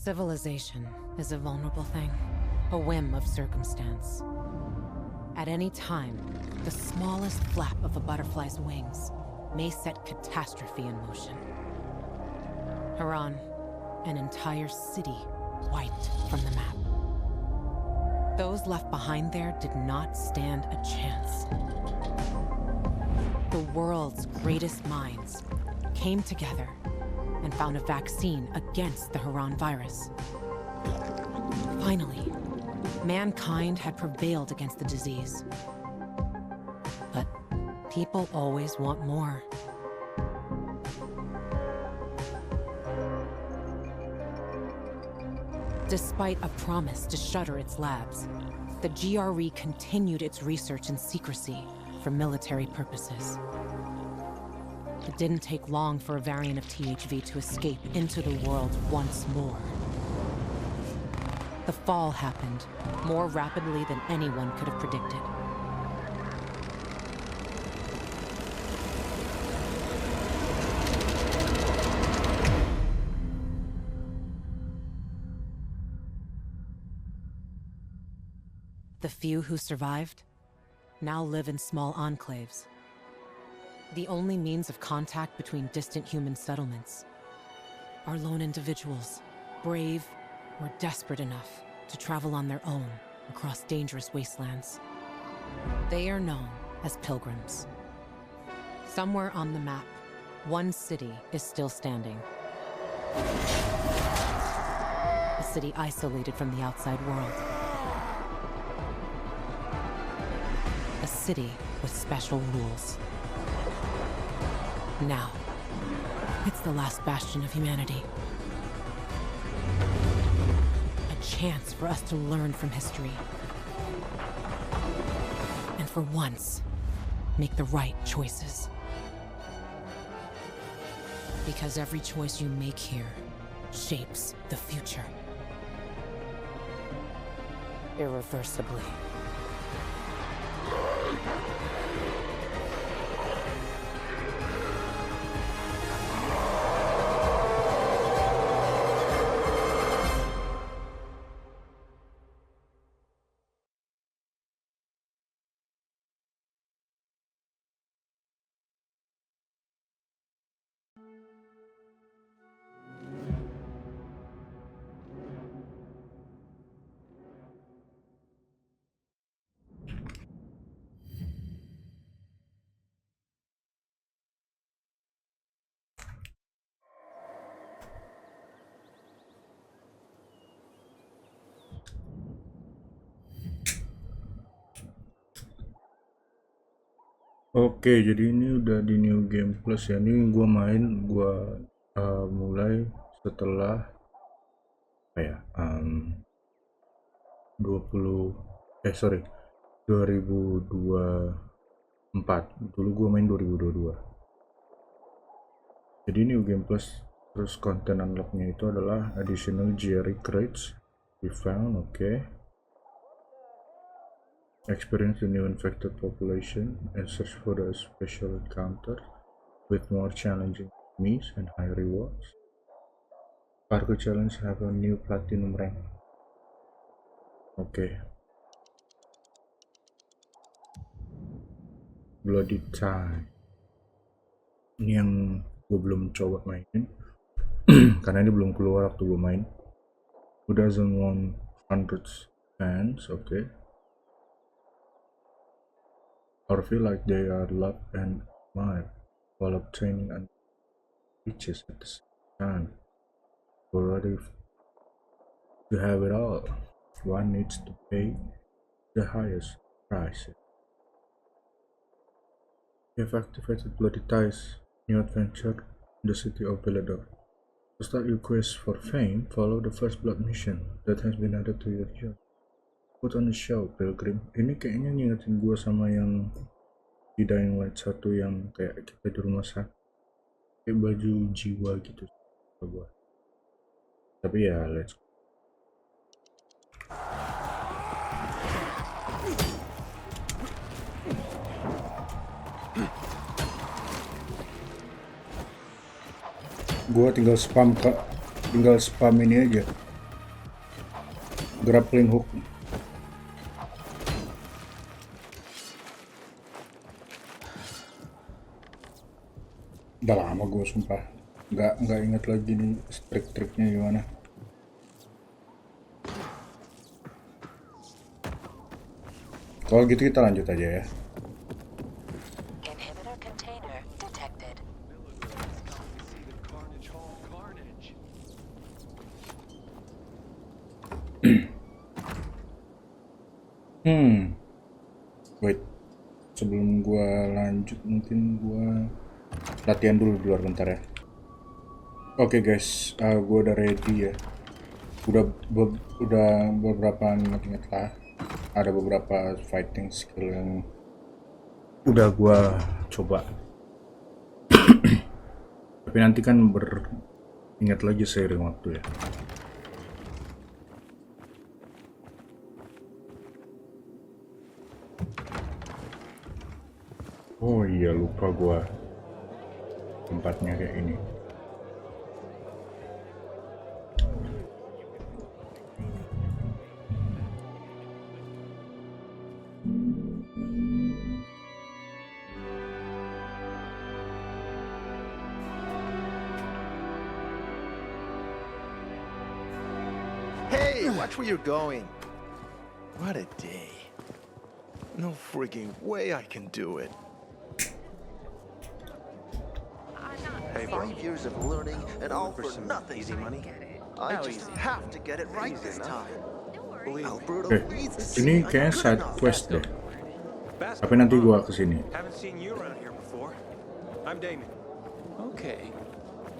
Civilization is a vulnerable thing, a whim of circumstance. At any time, the smallest flap of a butterfly's wings may set catastrophe in motion. Haran, an entire city wiped from the map. Those left behind there did not stand a chance. The world's greatest minds came together and found a vaccine against the Haran virus. Finally, mankind had prevailed against the disease. But people always want more. Despite a promise to shutter its labs, the GRE continued its research in secrecy for military purposes. It didn't take long for a variant of THV to escape into the world once more. The fall happened more rapidly than anyone could have predicted. The few who survived now live in small enclaves, the only means of contact between distant human settlements are lone individuals, brave or desperate enough to travel on their own across dangerous wastelands. They are known as pilgrims. Somewhere on the map, one city is still standing. A city isolated from the outside world. A city with special rules. Now, it's the last bastion of humanity. A chance for us to learn from history. And for once, make the right choices. Because every choice you make here shapes the future. Irreversibly. Oke, jadi ini udah di New Game Plus ya. Ini gue mulai setelah apa ya? 2024. Dulu gue main 2022. Jadi New Game Plus, terus konten unlocknya itu adalah additional GRE crates we found. Oke. Experience the new infected population and search for a special encounter with more challenging enemies and high rewards. Parkour challenge have a new platinum rank. Okay. Bloody Tie. Ini yang gue belum coba mainin karena ini belum keluar waktu gue main. Who doesn't want hundreds fans? Okay. Or feel like they are loved and admired while obtaining riches at the same time. Or if you have it all, one needs to pay the highest price. You have activated Bloody Ties, new adventure in the city of Villedor. To start your quest for fame, follow the first blood mission that has been added to your journey. Put on a show, Pilgrim. Ini kayaknya ngingetin gue sama yang di Dying Light 1 yang kayak kita di rumah sakit, kayak baju jiwa gitu buat. Tapi ya let's go. Gua tinggal spam ini aja, grappling hook. Udah lama gue sumpah nggak ingat lagi nih trik-triknya gimana. Kalau gitu kita lanjut aja ya. Inhibitor container detected. Wait, sebelum gua lanjut mungkin gua latihan dulu di luar bentar ya. Oke guys, gua udah ready ya. Udah beberapa ingat-ingat lah. Ada beberapa fighting skill yang udah gua coba. Tapi nanti kan ingat lagi seiring waktu ya. Oh iya, lupa gua tempatnya kayak ini. Hey, watch where you're going. What a day. No frigging way I can do it. Hey, 5 years of learning and all for some nothing. easy money? I How just easy? have to get it right Easy this enough. time. Believe me. Alberto needs to Ini see I'm kayak good side enough. quest deh. Basket, Tapi nanti huh? gua kesini. Haven't seen you around here before. I'm Damon. Okay.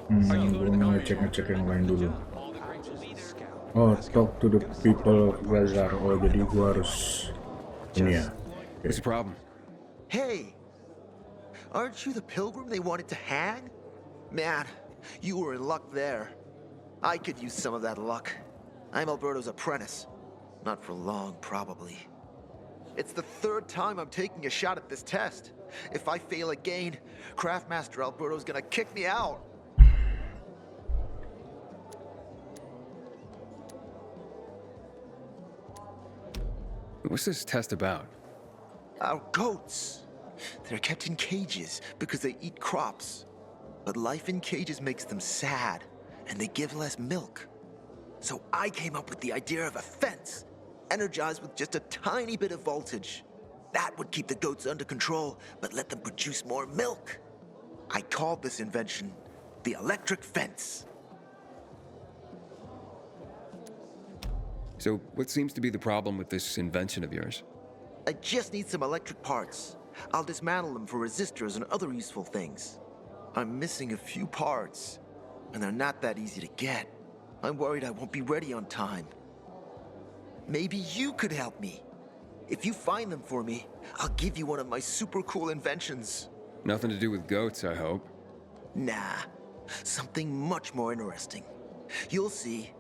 Gua mau ngecek yang lain dulu. Oh, talk to the people of Villedor. Oh, jadi gua harus ini ya. What's the problem? Hey, aren't you the pilgrim they wanted to hang? Man, you were in luck there. I could use some of that luck. I'm Alberto's apprentice. Not for long, probably. It's the third time I'm taking a shot at this test. If I fail again, Craftmaster Alberto's gonna kick me out. What's this test about? Our goats. They're kept in cages because they eat crops. But life in cages makes them sad, and they give less milk. So I came up with the idea of a fence, energized with just a tiny bit of voltage. That would keep the goats under control, but let them produce more milk. I called this invention the electric fence. So, what seems to be the problem with this invention of yours? I just need some electric parts. I'll dismantle them for resistors and other useful things. I'm missing a few parts, and they're not that easy to get. I'm worried I won't be ready on time. Maybe you could help me. If you find them for me, I'll give you one of my super cool inventions. Nothing to do with goats, I hope. Nah, something much more interesting. You'll see.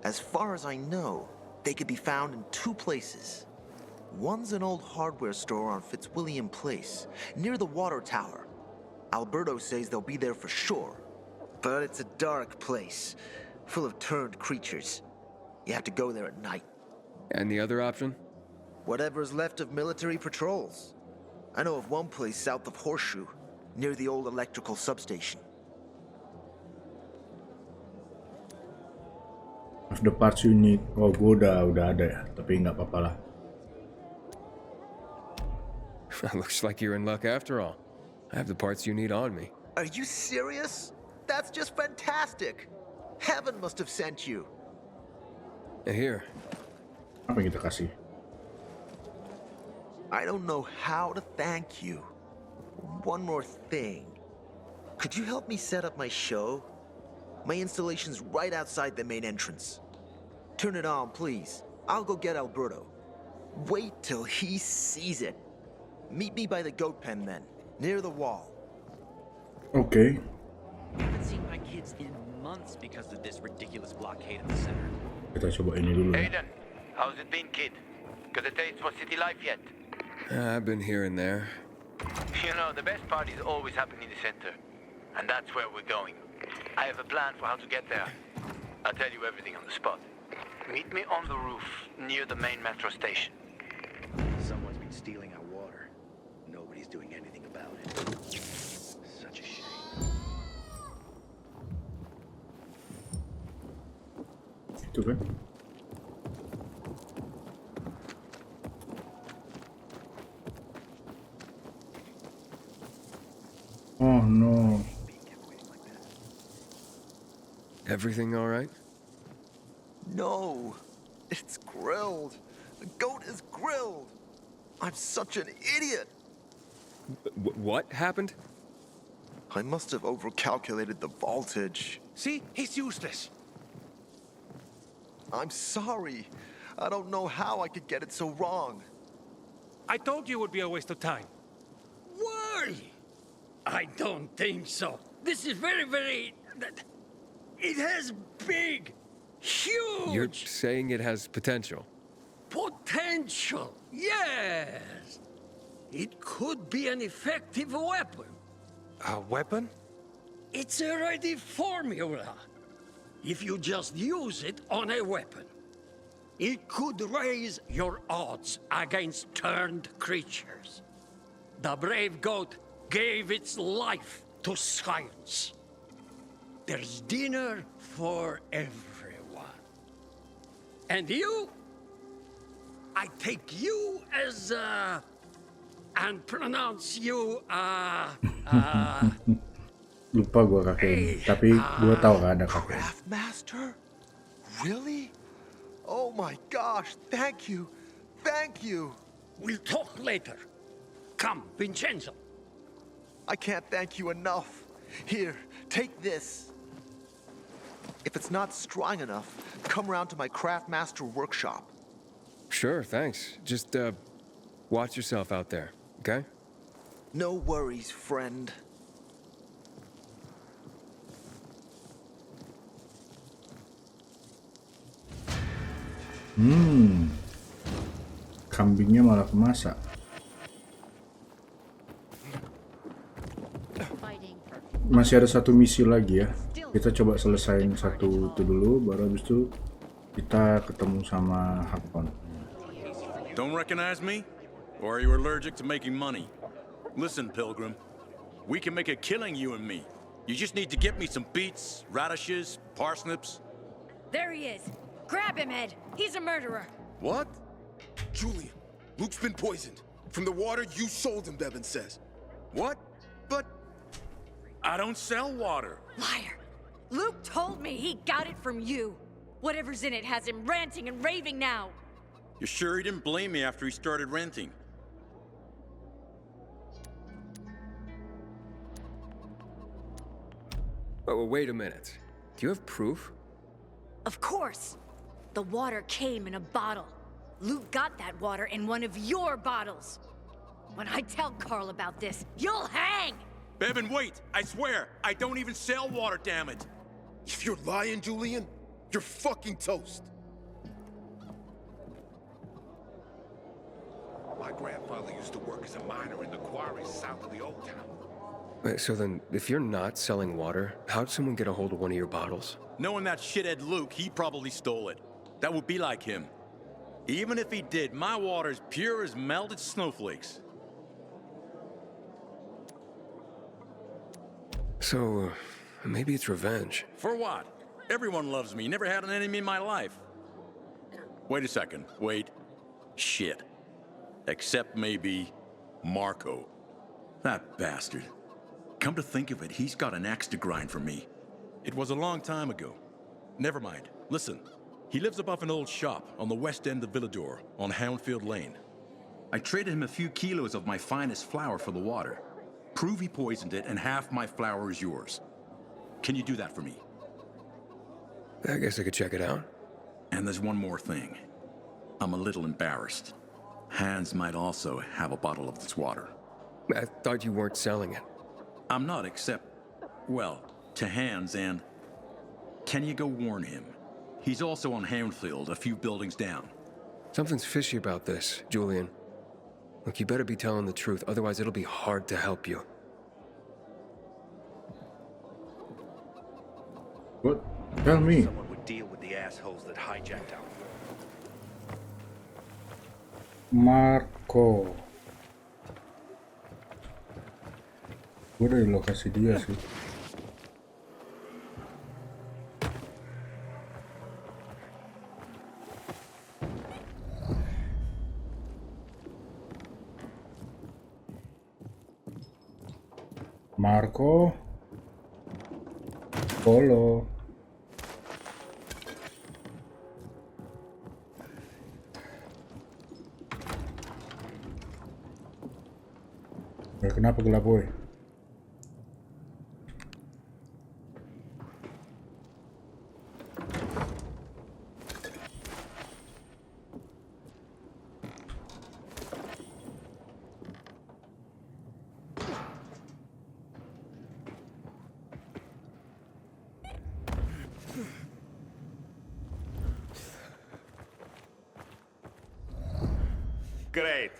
As far as I know, they could be found in two places. One's an old hardware store on Fitzwilliam Place, near the water tower. Alberto says they'll be there for sure. But it's a dark place, full of turned creatures. You have to go there at night. And the other option? Whatever's left of military patrols. I know of one place south of Horseshoe, near the old electrical substation. Of the parts you need. Oh, gua udah ada ya, tapi nggak apa-apa lah. Looks like you're in luck after all. I have the parts you need on me. Are you serious? That's just fantastic! Heaven must have sent you. Here. Apa yang kita kasih? I don't know how to thank you. One more thing. Could you help me set up my show? My installation's right outside the main entrance. Turn it on, please. I'll go get Alberto. Wait till he sees it. Meet me by the goat pen then, near the wall. Okay. I haven't seen my kids in months because of this ridiculous blockade of the center. Kita coba ini dulu. Aiden, how's it been, kid? Got a taste for city life yet? I've been here and there. You know, the best parties always happen in the center. And that's where we're going. I have a plan for how to get there. I'll tell you everything on the spot. Meet me on the roof near the main metro station. Someone's been stealing our water. Nobody's doing anything about it. Such a shame. Itu kan? Oh no. Everything all right? No, it's grilled. The goat is grilled. I'm such an idiot. What happened? I must have overcalculated the voltage. See? He's useless. I'm sorry. I don't know how I could get it so wrong. I told you it would be a waste of time. Why? I don't think so. This is very... It has big, huge... You're saying it has potential? Potential, yes. It could be an effective weapon. A weapon? It's a ready formula. If you just use it on a weapon, it could raise your odds against turned creatures. The brave goat gave its life to science. There's dinner for everyone. And you? I take you as, and pronounce you, Lupa gua kakeknya, tapi gua tahu ada kakeknya. Craft master? Really? Oh my gosh, thank you. Thank you. We'll talk later. Come, Vincenzo. I can't thank you enough. Here, take this. If it's not strong enough, come around to my craft master workshop. Sure, thanks. Just, watch yourself out there, okay? No worries, friend. Kambingnya malah kemasak. Masih ada satu misi lagi ya. Kita coba selesain satu itu dulu, baru habis itu kita ketemu sama Hakon. Don't recognize me? Or are you allergic to making money? Listen, Pilgrim. We can make a killing, you and me. You just need to get me some beets, radishes, parsnips. There he is. Grab him, Ed. He's a murderer. What? Julian, Luke's been poisoned. From the water you sold him, Bevan says. What? But I don't sell water. Liar. Luke told me he got it from you. Whatever's in it has him ranting and raving now. You're sure he didn't blame me after he started renting? Oh, wait a minute. Do you have proof? Of course. The water came in a bottle. Luke got that water in one of your bottles. When I tell Carl about this, you'll hang! Bevan, wait! I swear, I don't even sell water, damn it! If you're lying, Julian, you're fucking toast. My grandfather used to work as a miner in the quarries south of the old town. Wait, so then, if you're not selling water, how'd someone get a hold of one of your bottles? Knowing that shithead Luke, he probably stole it. That would be like him. Even if he did, my water's pure as melted snowflakes. So, maybe it's revenge. For what? Everyone loves me. Never had an enemy in my life. Wait a second. Wait. Shit. Except maybe Marco. That bastard. Come to think of it, he's got an axe to grind for me. It was a long time ago. Never mind. Listen. He lives above an old shop on the west end of Villedor, on Houndfield Lane. I traded him a few kilos of my finest flour for the water. Prove he poisoned it, and half my flour is yours. Can you do that for me? I guess I could check it out. And there's one more thing. I'm a little embarrassed. Hans might also have a bottle of this water. I thought you weren't selling it. I'm not, except, well, to Hans, and can you go warn him? He's also on Houndfield, a few buildings down. Something's fishy about this, Julian. Look, you better be telling the truth, otherwise it'll be hard to help you. What? Tell me. Someone would deal with the assholes that hijacked our Marco. Gue dari lokasi dia sih. Marco. Follow. Kenapa gelap boy? Great.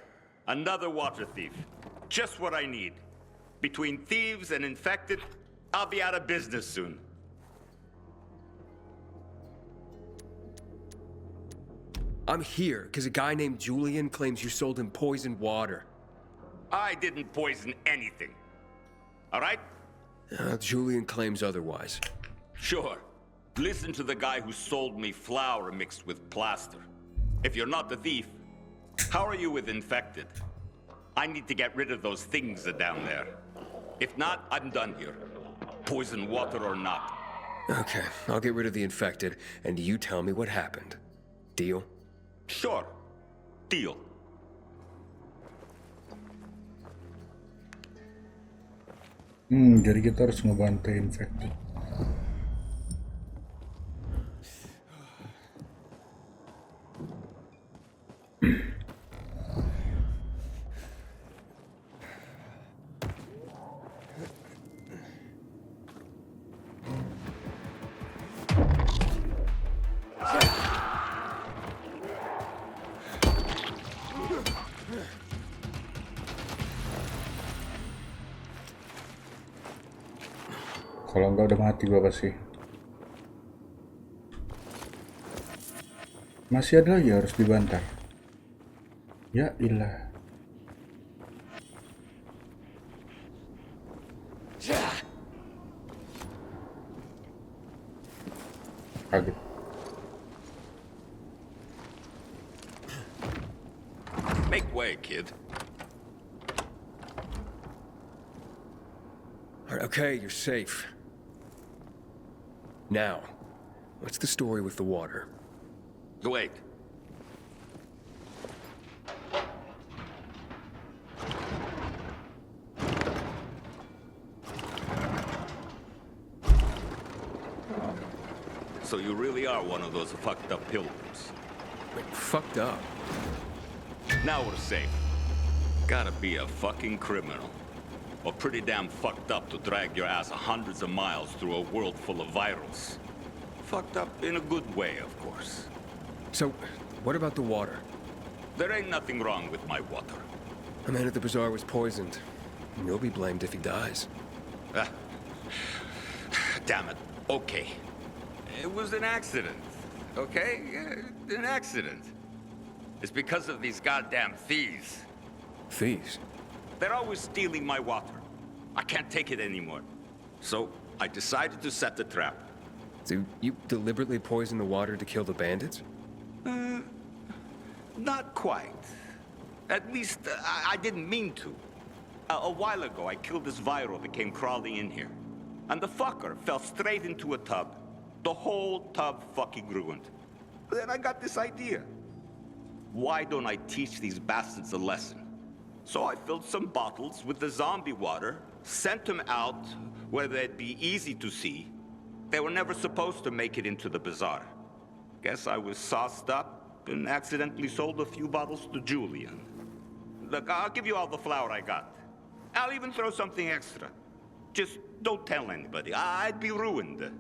Another water thief. Just what I need. Between thieves and infected, I'll be out of business soon. I'm here because a guy named Julian claims you sold him poisoned water. I didn't poison anything. All right? Julian claims otherwise. Sure. Listen to the guy who sold me flour mixed with plaster. If you're not the thief, how are you with infected? I need to get rid of those things down there. If not, I'm done here. Poison water or not. Okay, I'll get rid of the infected, and you tell me what happened. Deal? Sure. Deal. Jadi kita harus ngebantai infected. Kalau enggak udah mati gua pasti. Masih ada lagi harus dibantai. Ya ilah. Kaget. Make way, kid. Okay, you're safe. Now, what's the story with the water? Wait. So you really are one of those fucked up pilgrims. Wait, fucked up? Now we're safe. Gotta be a fucking criminal. Or pretty damn fucked up to drag your ass hundreds of miles through a world full of virals. Fucked up in a good way, of course. So, what about the water? There ain't nothing wrong with my water. The man at the bazaar was poisoned. You'll be blamed if he dies. Damn it. Okay. It was an accident. Okay? An accident. It's because of these goddamn thieves. Thieves? They're always stealing my water. I can't take it anymore. So, I decided to set the trap. So you deliberately poisoned the water to kill the bandits? Not quite. At least, I didn't mean to. A while ago, I killed this viral that came crawling in here. And the fucker fell straight into a tub. The whole tub fucking ruined. Then I got this idea. Why don't I teach these bastards a lesson? So I filled some bottles with the zombie water, sent them out where they'd be easy to see. They were never supposed to make it into the bazaar. Guess I was sauced up and accidentally sold a few bottles to Julian. Look, I'll give you all the flour I got. I'll even throw something extra. Just don't tell anybody. I'd be ruined.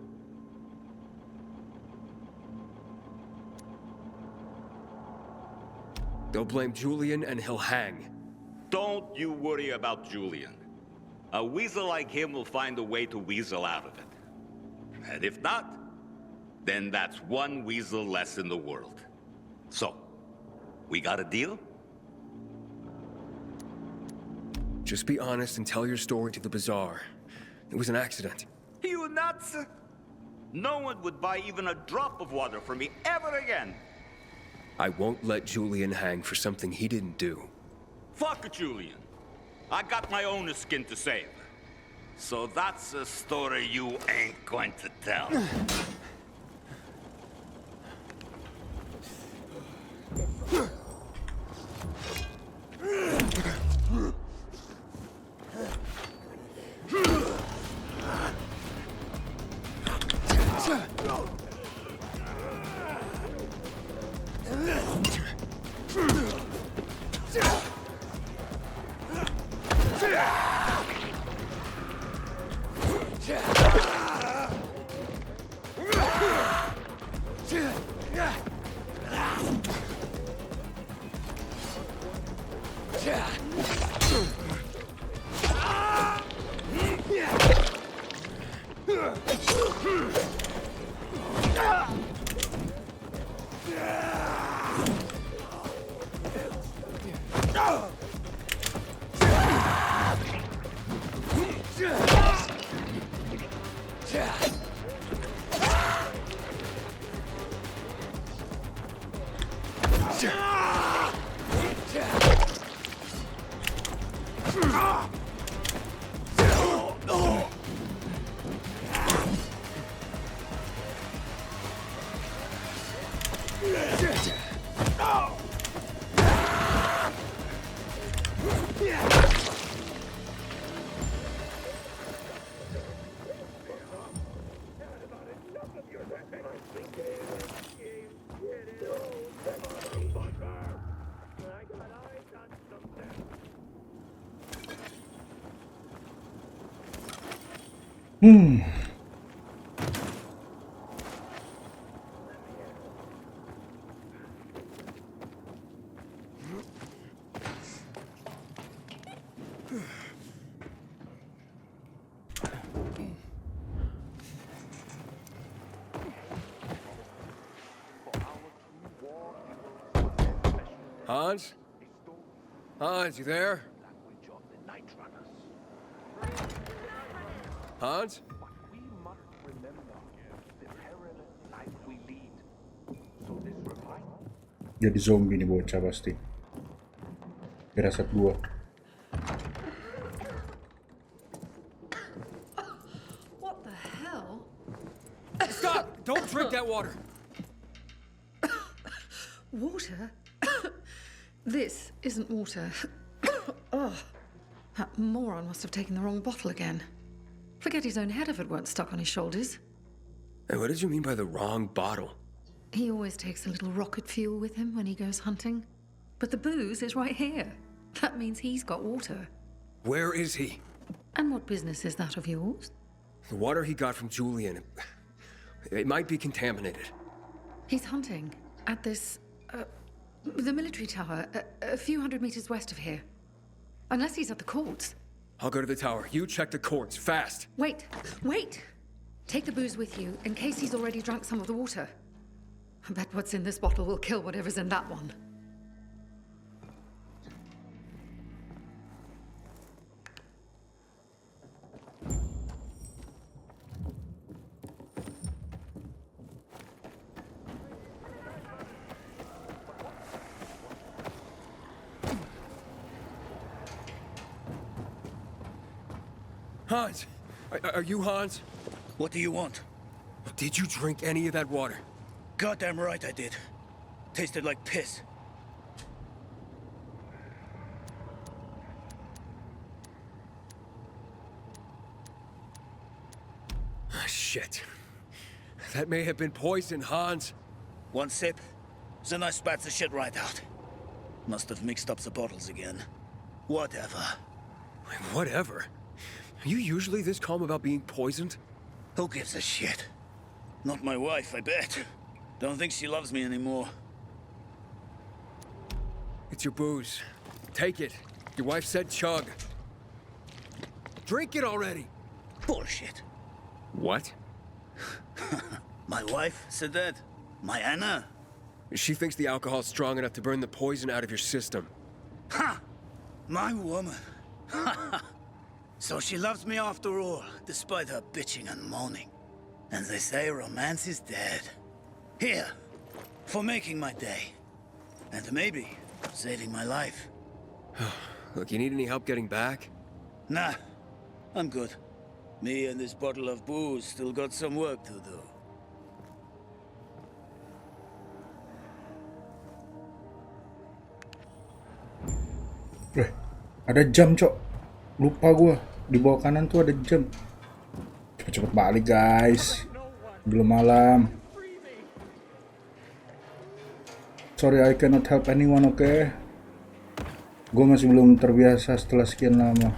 They'll blame Julian and he'll hang. Don't you worry about Julian. A weasel like him will find a way to weasel out of it. And if not, then that's one weasel less in the world. So, we got a deal? Just be honest and tell your story to the bazaar. It was an accident. You nuts? No one would buy even a drop of water from me ever again. I won't let Julian hang for something he didn't do. Fuck Julian. I got my own skin to save. So that's a story you ain't going to tell. Hans? Hans, you there? Hans? Jadi zombie nih bocah pasti. Firasat gua. What the hell? Stop! Don't drink that water! Water? This isn't water. Oh, that moron must have taken the wrong bottle again. Forget his own head if it weren't stuck on his shoulders. Hey, what did you mean by the wrong bottle? He always takes a little rocket fuel with him when he goes hunting. But the booze is right here. That means he's got water. Where is he? And what business is that of yours? The water he got from Julian. It might be contaminated. He's hunting at this, the military tower, a few hundred meters west of here. Unless he's at the courts. I'll go to the tower. You check the courts, fast. Wait! Take the booze with you, in case he's already drunk some of the water. I bet what's in this bottle will kill whatever's in that one. Hans! Are you Hans? What do you want? Did you drink any of that water? Goddamn right I did. Tasted like piss. Shit. That may have been poison, Hans. One sip, then I spat the shit right out. Must have mixed up the bottles again. Whatever. Whatever? Are you usually this calm about being poisoned? Who gives a shit? Not my wife, I bet. Don't think she loves me anymore. It's your booze. Take it. Your wife said chug. Drink it already! Bullshit. What? My wife said that? My Anna? She thinks the alcohol's strong enough to burn the poison out of your system. Ha! My woman. So she loves me after all, despite her bitching and moaning. And they say romance is dead. Here, for making my day. And maybe saving my life. Look, you need any help getting back? Nah, I'm good. Me and this bottle of booze still got some work to do. Ada jam, Cok. Lupa gua. Di bawah kanan tuh ada jam. Cepet-cepet balik, guys. Belum malam. Sorry, I cannot help anyone, oke? Gue masih belum terbiasa setelah sekian lama.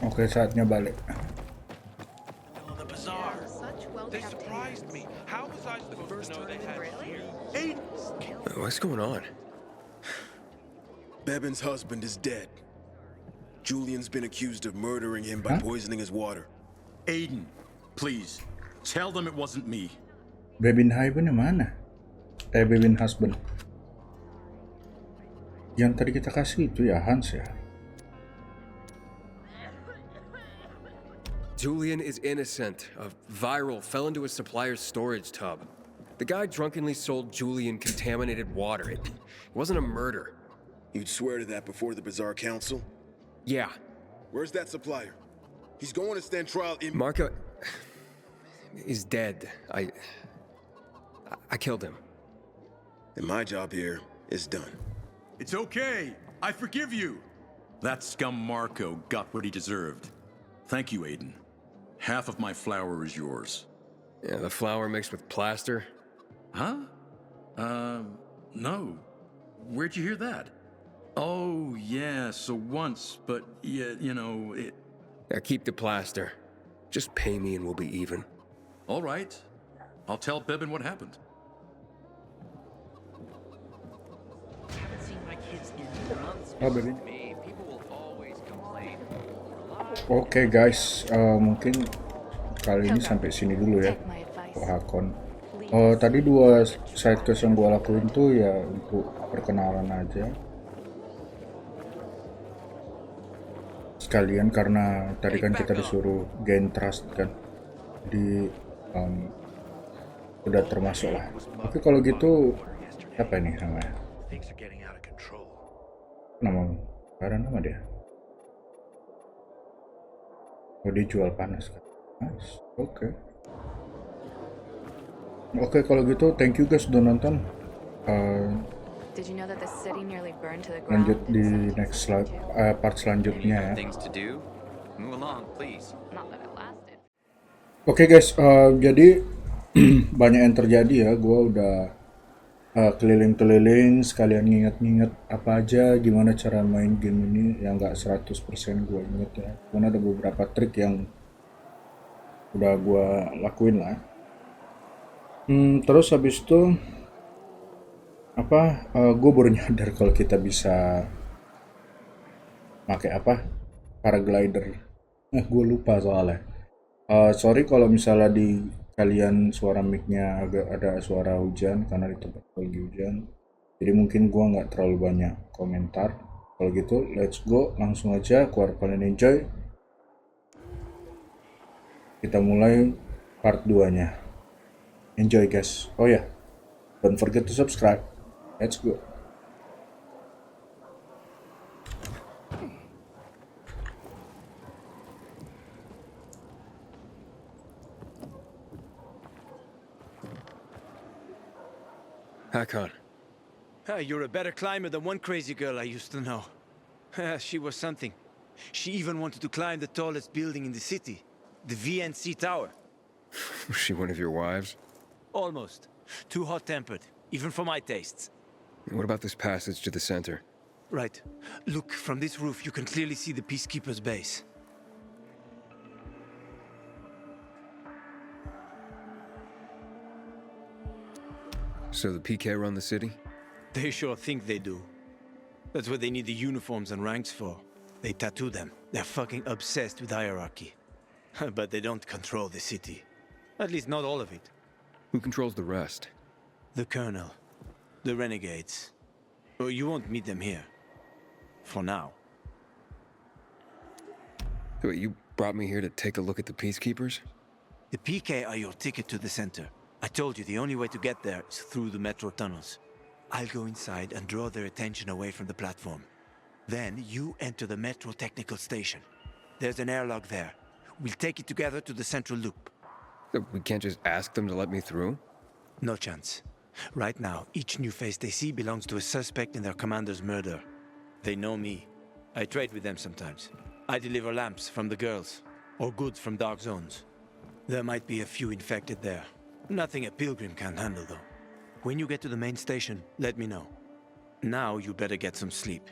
Oke, saatnya balik. What's going on? Bevan's husband is dead. Julian's been accused of murdering him by poisoning his water. Aiden, please, tell them it wasn't me. Bevin husband mana? Bevin husband. Yang tadi kita kasih itu ya, Hans ya? Julian is innocent. A viral fell into his supplier's storage tub. The guy drunkenly sold Julian contaminated water. It wasn't a murder. You'd swear to that before the Bazaar Council? Yeah. Where's that supplier? He's going to stand trial in... Marco is dead. I killed him. And my job here is done. It's okay. I forgive you. That scum Marco got what he deserved. Thank you, Aiden. Half of my flour is yours. Yeah, the flour mixed with plaster? Huh? No. Where'd you hear that? Oh, yeah, so once, but, yeah, you know, it... Yeah, keep the plaster. Just pay me and we'll be even. All right. I'll tell Bevan what happened. Oh, baby. Oke, guys, mungkin kali ini sampai sini dulu ya, Hakon. Tadi 2 side quest yang gue lakuin tuh ya untuk perkenalan aja. Sekalian karena tadi kan kita disuruh gain trust kan, jadi udah termasuk lah. Oke, kalau gitu apa ini namanya? Nama dia? Oh, dia jual panas kan? Nice. Oke, kalau gitu thank you guys udah nonton. Lanjut di next part selanjutnya ya. Oke guys, jadi banyak yang terjadi ya. Gua udah keliling-keliling sekalian nginget-nginget apa aja gimana cara main game ini yang nggak 100% gue inget ya. Karena ada beberapa trik yang udah gue lakuin lah. Terus habis itu gue baru nyadar kalau kita bisa pakai paraglider. Gue lupa soalnya. Sorry kalau misalnya di kalian suara mic-nya agak ada suara hujan karena di tempat lagi hujan. Jadi mungkin gue nggak terlalu banyak komentar. Kalau gitu, let's go langsung aja. Harap kalian enjoy. Kita mulai part 2-nya. Enjoy guys. Oh ya, don't forget to subscribe. Let's go. Hakon. You're a better climber than one crazy girl I used to know. She was something. She even wanted to climb the tallest building in the city, the VNC Tower. Was she one of your wives? Almost. Too hot-tempered, even for my tastes. What about this passage to the center? Right. Look, from this roof you can clearly see the Peacekeeper's base. So the PK run the city? They sure think they do. That's what they need the uniforms and ranks for. They tattoo them. They're fucking obsessed with hierarchy. But they don't control the city. At least not all of it. Who controls the rest? The Colonel. The Renegades. Oh, you won't meet them here. For now. Wait, you brought me here to take a look at the Peacekeepers? The PK are your ticket to the center. I told you the only way to get there is through the metro tunnels. I'll go inside and draw their attention away from the platform. Then you enter the metro technical station. There's an airlock there. We'll take it together to the central loop. We can't just ask them to let me through? No chance. Right now, each new face they see belongs to a suspect in their commander's murder. They know me. I trade with them sometimes. I deliver lamps from the girls, or goods from dark zones. There might be a few infected there. Nothing a pilgrim can't handle, though. When you get to the main station, let me know. Now you better get some sleep.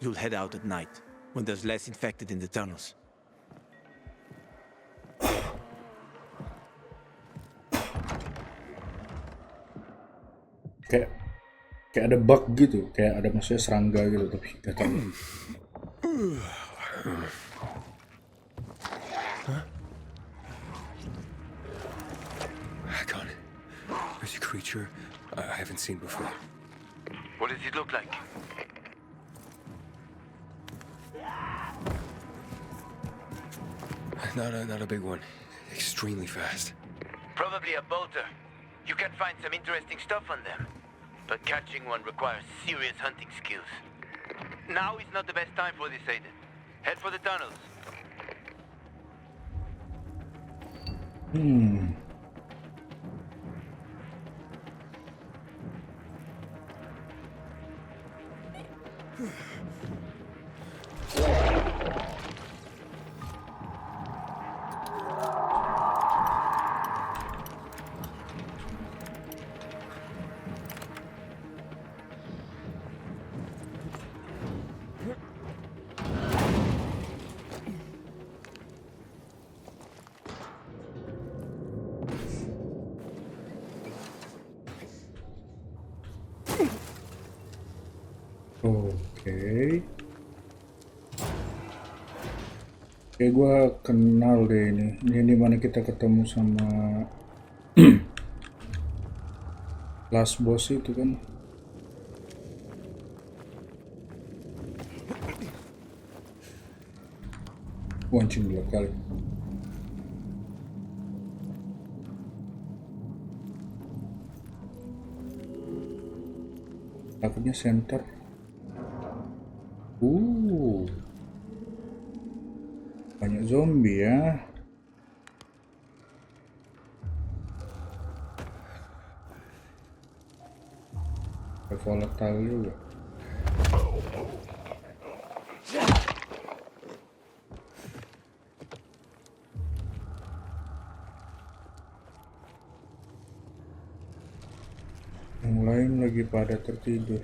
You'll head out at night, when there's less infected in the tunnels. Kayak ada bug gitu, kayak ada maksudnya serangga gitu, tapi gak tahu. Hakon, there's a creature I haven't seen before. What does it look like? Not a big one. Extremely fast. Probably a bolter. You can find some interesting stuff on them. But catching one requires serious hunting skills. Now is not the best time for this, Aiden. Head for the tunnels. Oke, kayak gue kenal deh ini. Ini dimana kita ketemu sama last boss itu kan. Wancing dua kali. Takutnya center. Banyak zombie ya. Volatile juga. Yang lain lagi pada tertidur.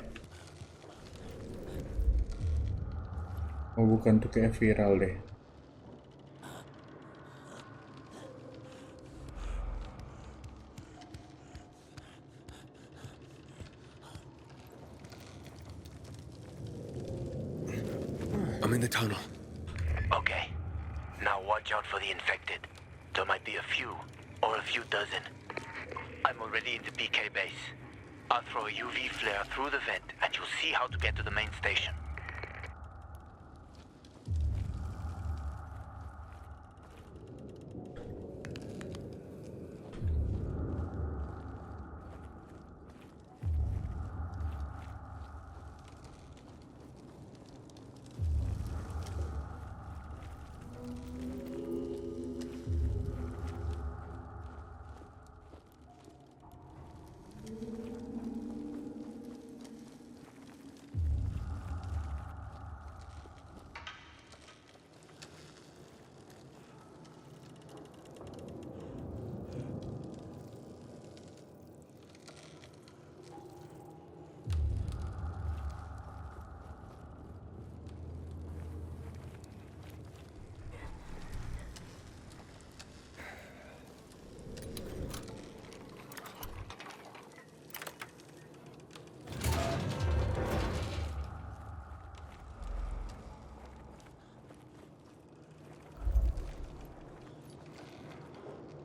Oh, bukan tuh kayak viral deh. I'm in the tunnel. Okay. Now watch out for the infected. There might be a few, or a few dozen. I'm already in the PK base. I'll throw a UV flare through the vent, and you'll see how to get to the main station.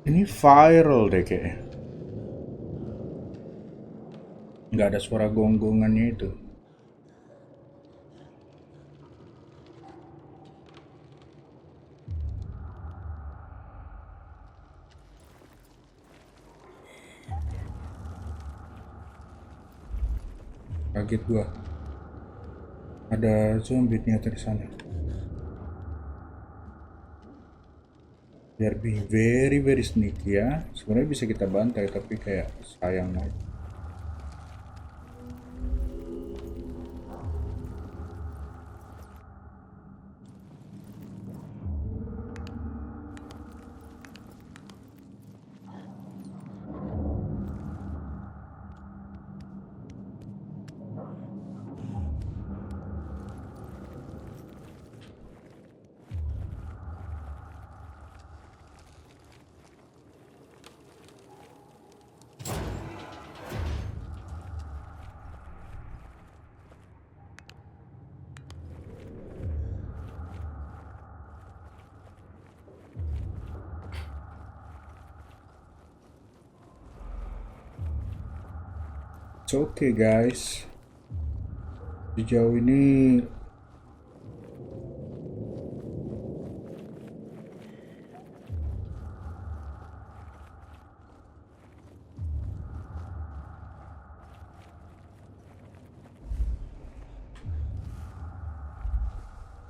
Ini viral deh kayaknya. Nggak ada suara gonggongannya itu. Kaget gua. Ada zombie ternyata di sana. Biar being very very sneaky ya. Sebenarnya bisa kita bantai tapi kayak sayang aja. It's okay guys. Sejauh ini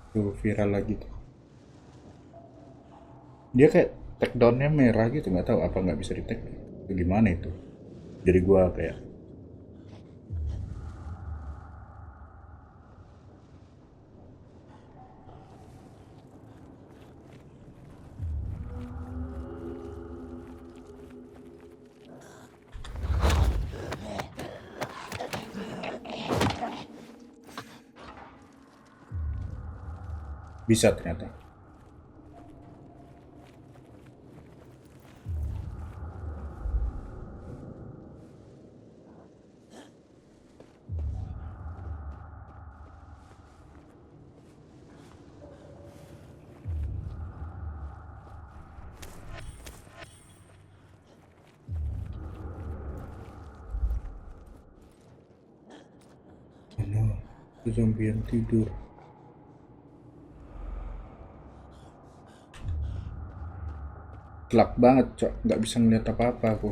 tuh viral lagi tuh. Dia kayak takedownnya merah gitu, nggak tahu apa nggak bisa di take itu gimana itu. Jadi gua kayak bisa ternyata. Oh, itu zombie yang tidur. Gelap banget, cok. Nggak bisa ngeliat apa-apa aku.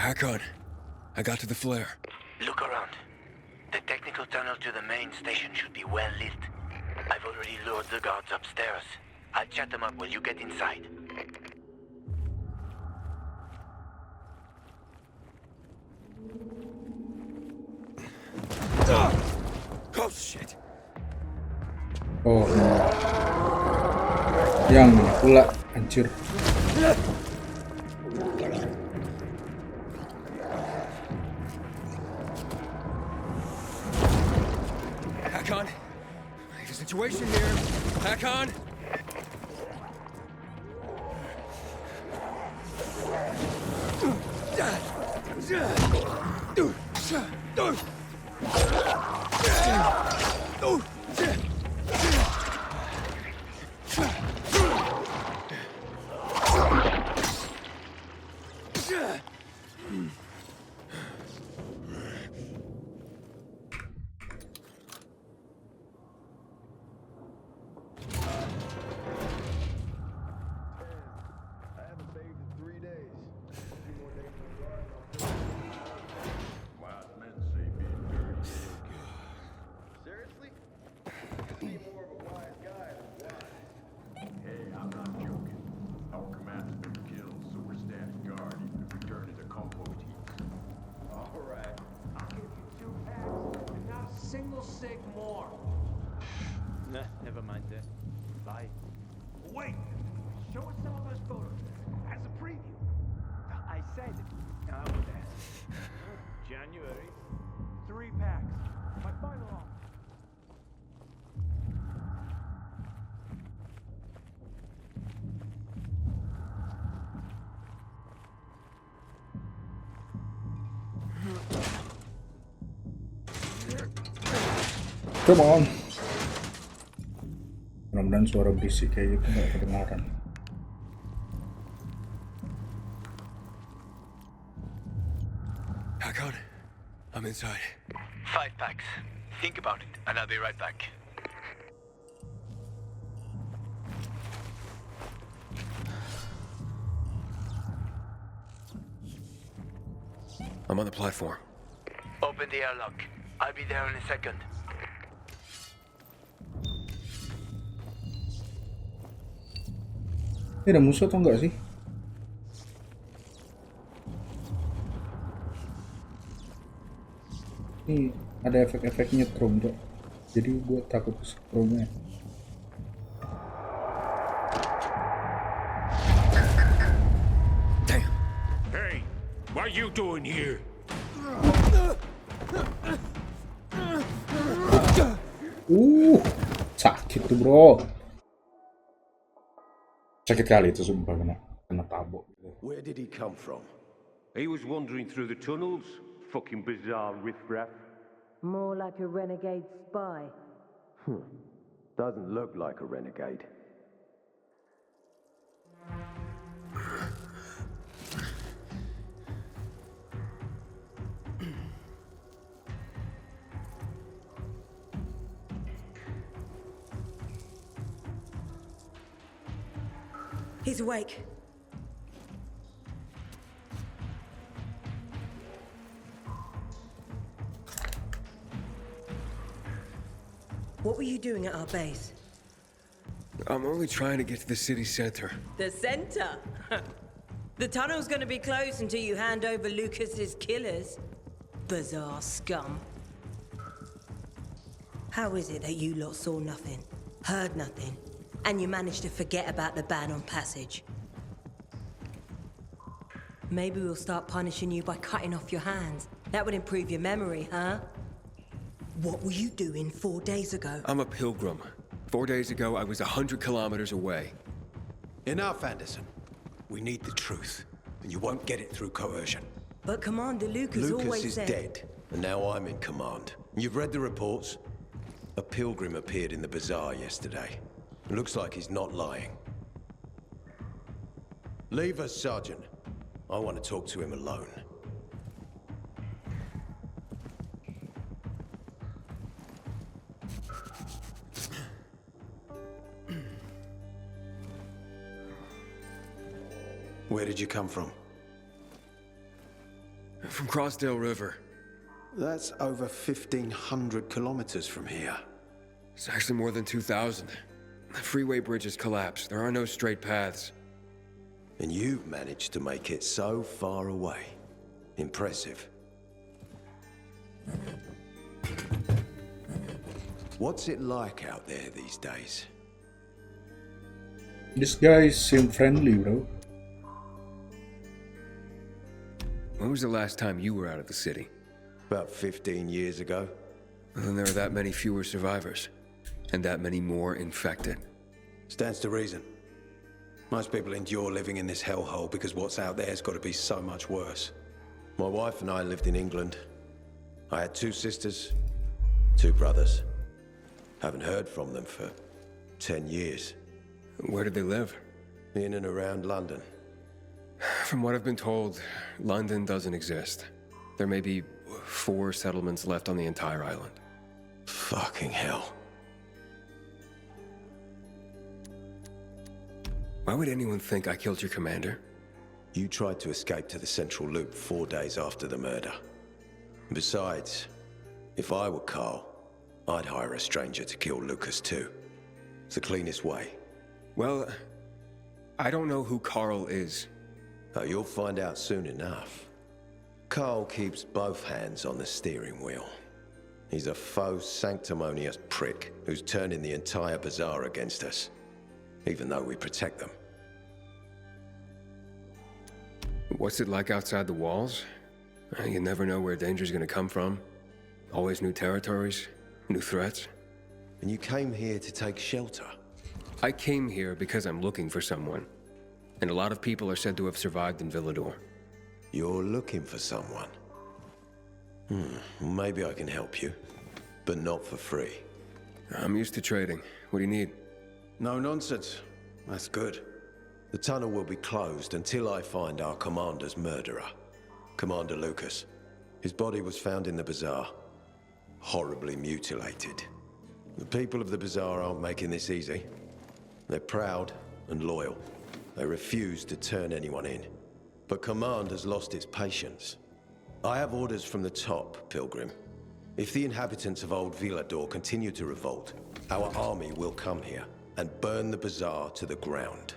Hack on. I got to the flare. Look around. The technical tunnel to the main station should be well lit. I've already lured the guards upstairs. I'll chat them up while you get inside. Oh shit. Oh no. Yang pula hancur. Hack on. There's a situation here. Hack on. Single sig more. Nah, never mind that. Bye. Wait! Show us some of those photos as a preview. I said. Oh, January. 3 packs. My final offer. Come on. Mudah-mudahan suara berisik kayak gitu nggak kedengaran. Hakon, I'm inside. 5 packs. Think about it, and I'll be right back. I'm on the platform. Open the airlock. I'll be there in a second. Ini ada musuh atau enggak sih? Ini ada efek-efek nyetrum tuh. Jadi gue takut setrumnya. Damn. Hey, what are you doing here? Sakit tuh bro. Sakit kali itu sumpah kena tabok. Where did he come from? He was wandering through the tunnels. Fucking bizarre riffraff. More like a renegade spy. Doesn't look like a renegade. He's awake. What were you doing at our base? I'm only trying to get to the city center. The center? The tunnel's gonna be closed until you hand over Lucas's killers. Bizarre scum. How is it that you lot saw nothing, heard nothing, and you managed to forget about the ban on passage? Maybe we'll start punishing you by cutting off your hands. That would improve your memory, huh? What were you doing 4 days ago? I'm a pilgrim. 4 days ago, I was 100 kilometers away. Enough, Anderson. We need the truth, and you won't get it through coercion. But Commander Lucas always is said... dead, and now I'm in command. You've read the reports? A pilgrim appeared in the bazaar yesterday. Looks like he's not lying. Leave us, Sergeant. I want to talk to him alone. Where did you come from? From Crossdale River. That's over 1,500 kilometers from here. It's actually more than 2,000. The freeway bridges collapsed. There are no straight paths. And you've managed to make it so far away. Impressive. What's it like out there these days? These guys seem friendly, bro. When was the last time you were out of the city? About 15 years ago. Well, then there are that many fewer survivors. And that many more infected. Stands to reason. Most people endure living in this hellhole because what's out there's got to be so much worse. My wife and I lived in England. I had 2 sisters, 2 brothers. Haven't heard from them for 10 years. Where did they live? In and around London. From what I've been told, London doesn't exist. There may be 4 settlements left on the entire island. Fucking hell. Why would anyone think I killed your commander? You tried to escape to the Central Loop 4 days after the murder. Besides, if I were Carl, I'd hire a stranger to kill Lucas too. It's the cleanest way. Well, I don't know who Carl is. Oh, you'll find out soon enough. Carl keeps both hands on the steering wheel. He's a faux sanctimonious prick who's turning the entire bazaar against us, even though we protect them. What's it like outside the walls? You never know where danger's gonna come from. Always new territories, new threats. And you came here to take shelter? I came here because I'm looking for someone. And a lot of people are said to have survived in Villedor. You're looking for someone? Maybe I can help you, but not for free. I'm used to trading. What do you need? No nonsense. That's good. The tunnel will be closed until I find our commander's murderer, Commander Lucas. His body was found in the bazaar, horribly mutilated. The people of the bazaar aren't making this easy. They're proud and loyal. They refuse to turn anyone in. But Command has lost its patience. I have orders from the top, Pilgrim. If the inhabitants of Old Villedor continue to revolt, our army will come here and burn the bazaar to the ground.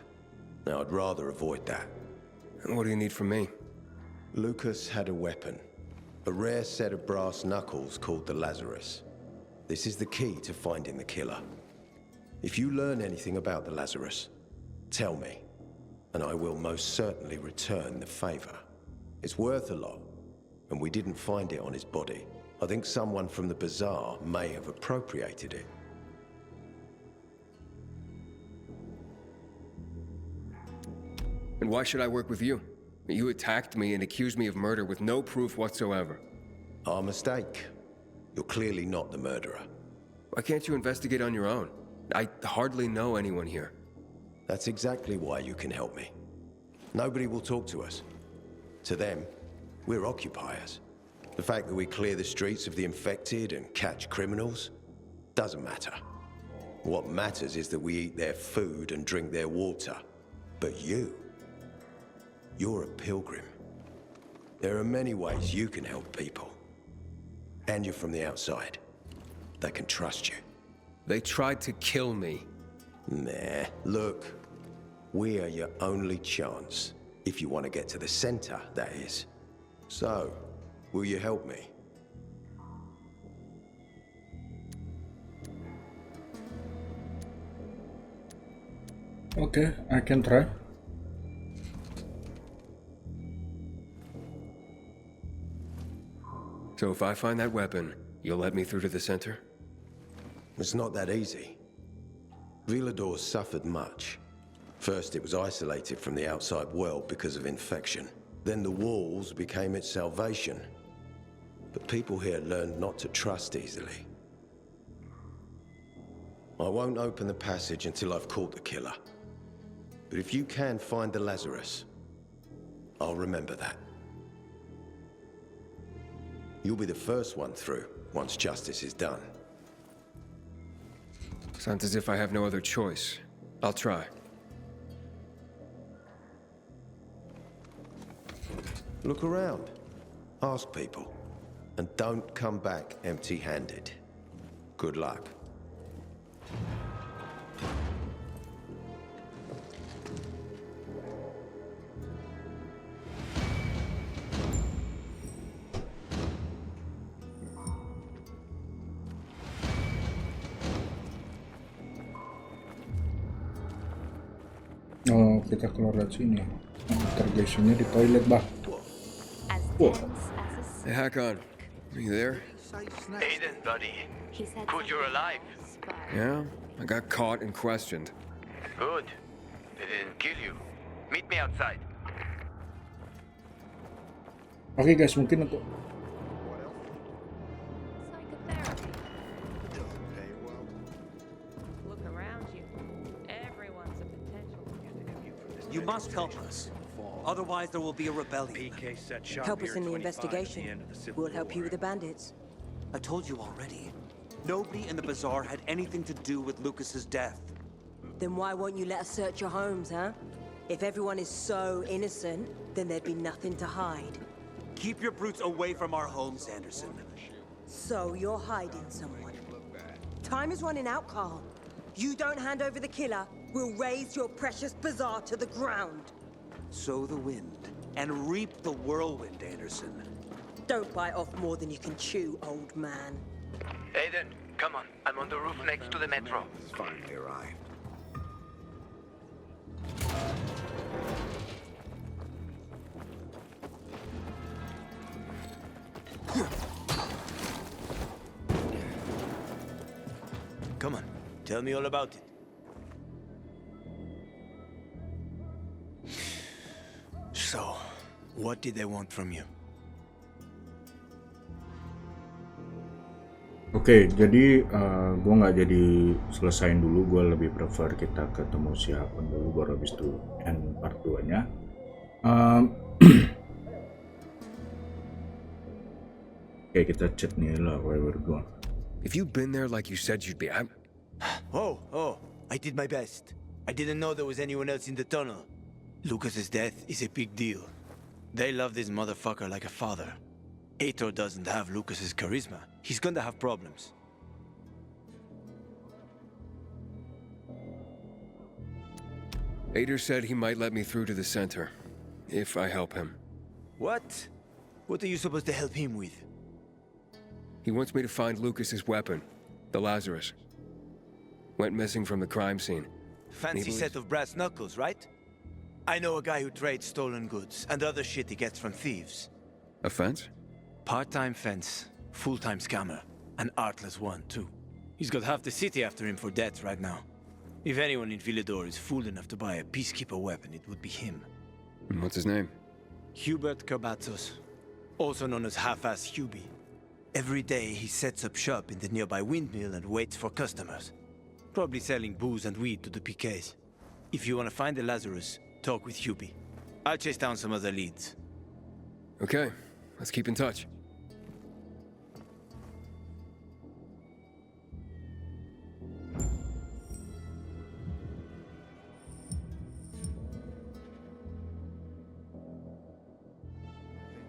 Now, I'd rather avoid that. And what do you need from me? Lucas had a weapon. A rare set of brass knuckles called the Lazarus. This is the key to finding the killer. If you learn anything about the Lazarus, tell me, and I will most certainly return the favor. It's worth a lot, and we didn't find it on his body. I think someone from the bazaar may have appropriated it. And why should I work with you? You attacked me and accused me of murder with no proof whatsoever. Our mistake. You're clearly not the murderer. Why can't you investigate on your own? I hardly know anyone here. That's exactly why you can help me. Nobody will talk to us. To them, we're occupiers. The fact that we clear the streets of the infected and catch criminals doesn't matter. What matters is that we eat their food and drink their water. But you're a pilgrim. There are many ways you can help people. And you're from the outside. They can trust you. They tried to kill me. Nah, look. We are your only chance. If you want to get to the center, that is. So, will you help me? Okay, I can try. So if I find that weapon, you'll let me through to the center? It's not that easy. Villedor suffered much. First, it was isolated from the outside world because of infection. Then the walls became its salvation. But people here learned not to trust easily. I won't open the passage until I've caught the killer. But if you can find the Lazarus, I'll remember that. You'll be the first one through, once justice is done. Sounds as if I have no other choice. I'll try. Look around. Ask people. And don't come back empty-handed. Good luck. Oh, kita keluar dari sini. Interrogationnya di toilet, bah. Whoa. Hey, Hakon. Are you there? Aiden, buddy. Good you're alive. Yeah? I got caught and questioned. Good. They didn't kill you. Meet me outside. Oke guys, mungkin untuk You must help us. Otherwise, there will be a rebellion. Help us in the investigation. We'll help you with the bandits. I told you already. Nobody in the bazaar had anything to do with Lucas's death. Then why won't you let us search your homes, huh? If everyone is so innocent, then there'd be nothing to hide. Keep your brutes away from our homes, Anderson. So you're hiding someone. Time is running out, Carl. You don't hand over the killer, we'll raise your precious bazaar to the ground. Sow the wind and reap the whirlwind, Anderson. Don't bite off more than you can chew, old man. Aiden, come on. I'm on the roof next to the metro. Finally arrived. Come on, tell me all about it. So, what did they want from you? Oke, jadi gue nggak jadi selesain dulu, gue lebih prefer kita ketemu si Hakon dulu baru habis itu end part 2 nya. Oke, kita chat nih lah where we're going. If you'd been there like you said you'd be, Oh, I did my best. I didn't know there was anyone else in the tunnel. Lucas's death is a big deal. They love this motherfucker like a father. Aitor doesn't have Lucas's charisma. He's gonna have problems. Aitor said he might let me through to the center, if I help him. What? What are you supposed to help him with? He wants me to find Lucas's weapon, the Lazarus. Went missing from the crime scene. Fancy set of brass knuckles, right? I know a guy who trades stolen goods and other shit he gets from thieves. A fence? Part-time fence, full-time scammer. An artless one, too. He's got half the city after him for debts right now. If anyone in Villedor is fool enough to buy a peacekeeper weapon, it would be him. What's his name? Hubert Kerbatzos, also known as Half-Ass Hubie. Every day he sets up shop in the nearby windmill and waits for customers. Probably selling booze and weed to the PKs. If you want to find the Lazarus, talk with Hubie. I'll chase down some other leads. Okay, let's keep in touch.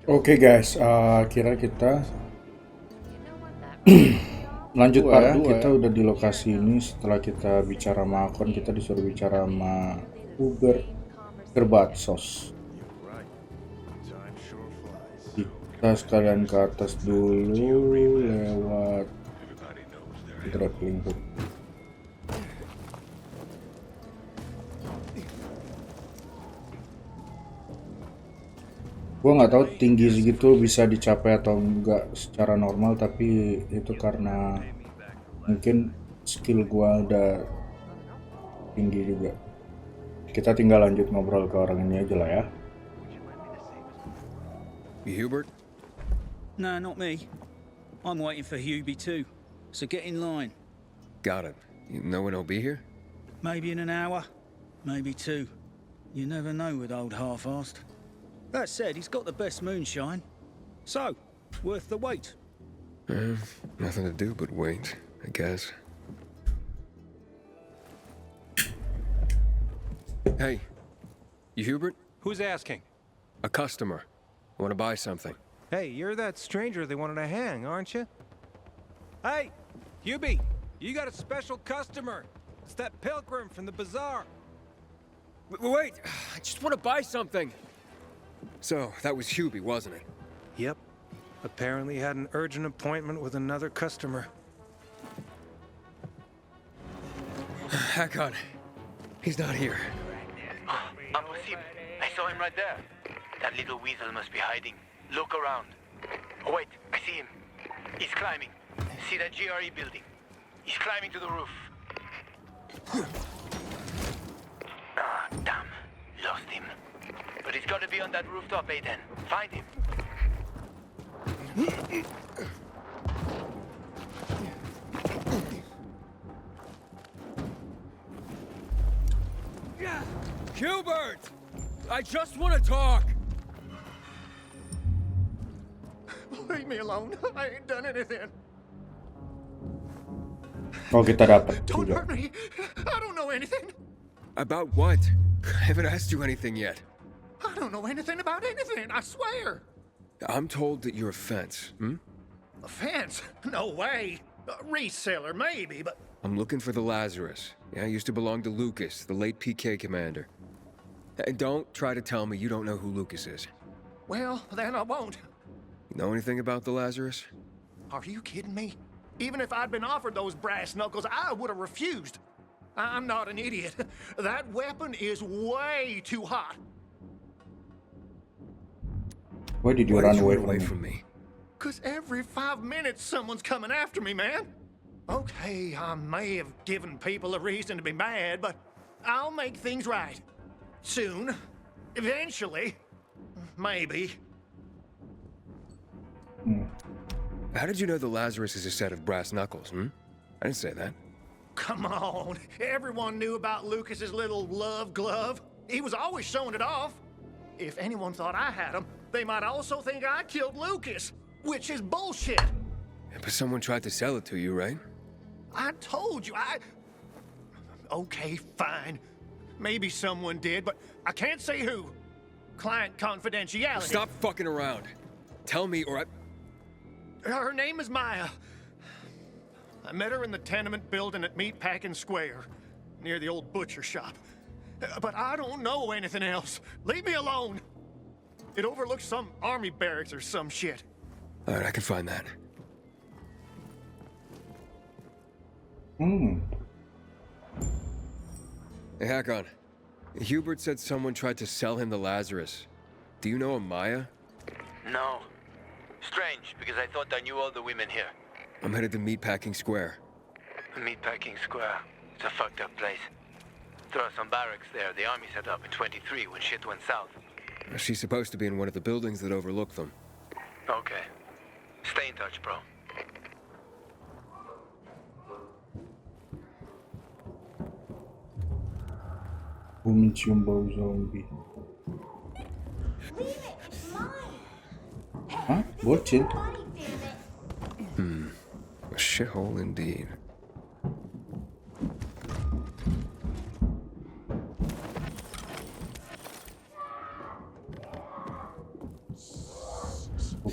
Oke guys, kira kita lanjut part 2 kita udah di lokasi ini. Setelah kita bicara sama Hakon, kita disuruh bicara sama Hubert Kerbatsos. Kita sekalian ke atas dulu lewat grappling hook. Gue nggak tahu tinggi segitu bisa dicapai atau enggak secara normal, tapi itu karena mungkin skill gue udah tinggi juga. Kita tinggal lanjut ngobrol ke orang ini aja lah ya. Hubert? No, not me. I'm waiting for Hubie too, so get in line. Got it. You know when he'll be here? Maybe in an hour, maybe 2. You never know with old half-assed. That said, he's got the best moonshine. So, worth the wait. Nothing to do but wait, I guess. Hey, you Hubert? Who's asking? A customer. I want to buy something. Hey, you're that stranger they wanted to hang, aren't you? Hey, Hubie, you got a special customer. It's that pilgrim from the bazaar. Wait, I just want to buy something. So, that was Hubie, wasn't it? Yep. Apparently had an urgent appointment with another customer. Hakon, he's not here. Impossible. I saw him right there. That little weasel must be hiding. Look around. Oh, wait, I see him. He's climbing. See that GRE building? He's climbing to the roof. Ah, damn. Lost him. But he's got to be on that rooftop, Aiden. Find him. Hubert! I just want to talk! Leave me alone. I ain't done anything. Oh, kita dapat. Don't hurt me. I don't know anything. About what? I haven't asked you anything yet. I don't know anything about anything, I swear. I'm told that you're a fence, A fence? No way. A reseller, maybe, but... I'm looking for the Lazarus. Yeah, I used to belong to Lucas, the late PK commander. And don't try to tell me you don't know who Lucas is. Well, then I won't. Know anything about the Lazarus? Are you kidding me? Even if I'd been offered those brass knuckles, I would have refused. I'm not an idiot. That weapon is way too hot. Why did you run away from me? Because every 5 minutes someone's coming after me, man. Okay, I may have given people a reason to be mad, but I'll make things right. Soon. Eventually. Maybe. How did you know the Lazarus is a set of brass knuckles, I didn't say that. Come on. Everyone knew about Lucas's little love glove. He was always showing it off. If anyone thought I had him, they might also think I killed Lucas, which is bullshit. Yeah, but someone tried to sell it to you, right? I told you, Okay, fine. Maybe someone did, but I can't say who. Client confidentiality. Stop fucking around. Tell me or Her name is Maya. I met her in the tenement building at Meatpacking Square, near the old butcher shop. But I don't know anything else. Leave me alone. It overlooks some army barracks or some shit. All right, I can find that. Hey, Hakon. Hubert said someone tried to sell him the Lazarus. Do you know a Maya? No. Strange, because I thought I knew all the women here. I'm headed to Meatpacking Square. Meatpacking Square. It's a fucked up place. There are some barracks there the army set up in 23 when shit went south. She's supposed to be in one of the buildings that overlook them. Okay. Stay in touch, bro. Mencium bau zombie. Hah? Bocil? A shithole indeed.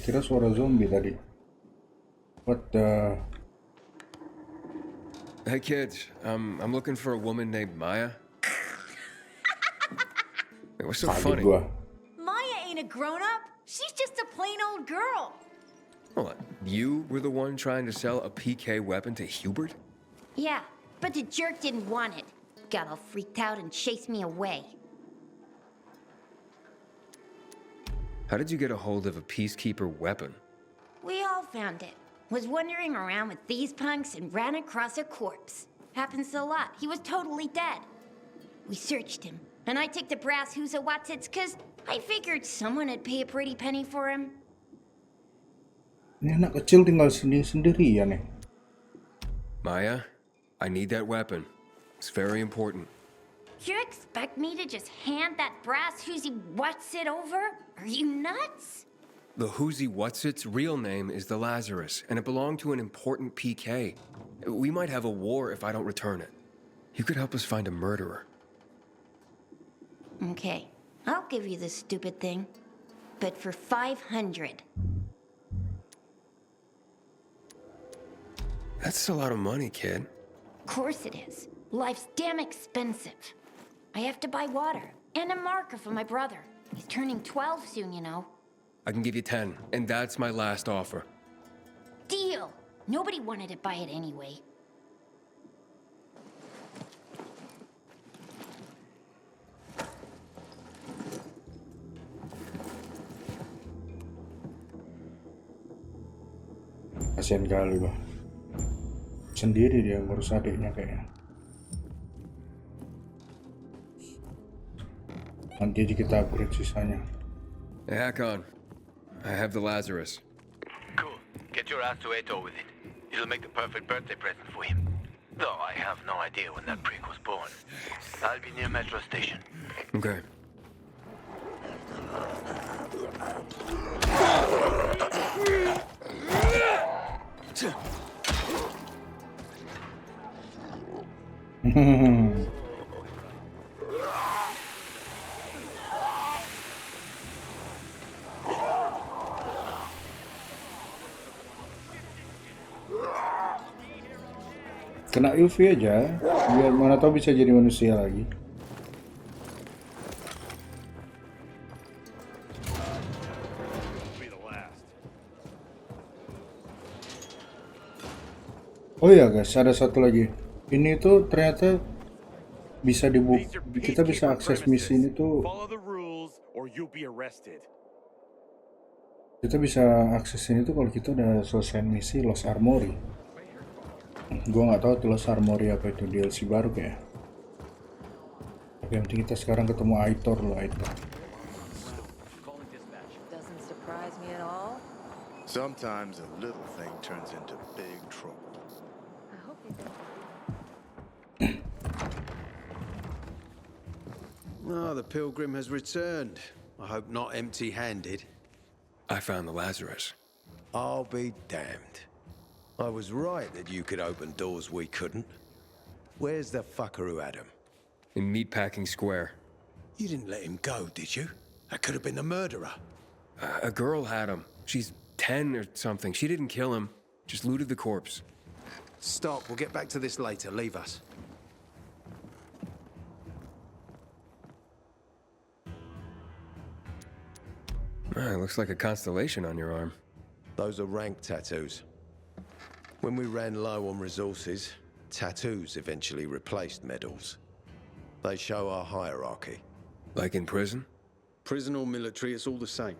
Kira suara zombie tadi. What the? Hey kids, I'm looking for a woman named Maya. Hey, what's so funny? Maya ain't a grown-up. She's just a plain old girl. Hold on. You were the one trying to sell a PK weapon to Hubert? Yeah, but the jerk didn't want it. Got all freaked out and chased me away. How did you get a hold of a peacekeeper weapon? We all found it. Was wandering around with these punks and ran across a corpse. Happens a lot. He was totally dead. We searched him, and I took the brass Watsits cause I figured someone would pay a pretty penny for him. Ini anak kecil tinggal sendiri ya nih. Maya, I need that weapon. It's very important. You expect me to just hand that brass Watsit over? Are you nuts? The Watsit's real name is the Lazarus, and it belonged to an important PK. We might have a war if I don't return it. You could help us find a murderer. Okay, I'll give you this stupid thing, but for 500. That's a lot of money, kid. Of course it is. Life's damn expensive. I have to buy water and a marker for my brother. He's turning 12 soon, you know. I can give you 10, and that's my last offer. Deal! Nobody wanted to buy it anyway. Kasian kali bah. Sendiri dia ngurus adiknya kayaknya. Nanti aja kita upgrade sisanya. Hey, Hakon, I have the Lazarus. Cool. Get your ass to Ato with it. It'll make the perfect birthday present for him. Though I have no idea when that prick was born. I'll be near Metro Station. Okay. Kena UV aja, biar mana tahu bisa jadi manusia lagi. Oh iya guys, ada satu lagi. Ini tuh ternyata bisa dibuka, kita bisa akses misi ini tuh. Kita bisa akses ini tuh kalau kita udah selesai misi Lost Armory. Gua nggak tahu tuh Lost Armory apa itu, DLC baru kayak. Tapi yang penting kita sekarang ketemu Aitor loh, Aitor. Sometimes a little thing turns into big trouble. I hope you don't. Oh, the pilgrim has returned. I hope not empty-handed. I found the Lazarus. I'll be damned. I was right that you could open doors we couldn't. Where's the fucker who had him? In Meatpacking Square. You didn't let him go, did you? That could have been the murderer. A girl had him. She's 10 or something. She didn't kill him. Just looted the corpse. Stop. We'll get back to this later. Leave us. Ah, looks like a constellation on your arm. Those are rank tattoos. When we ran low on resources, tattoos eventually replaced medals. They show our hierarchy. Like in prison? Prison or military, it's all the same.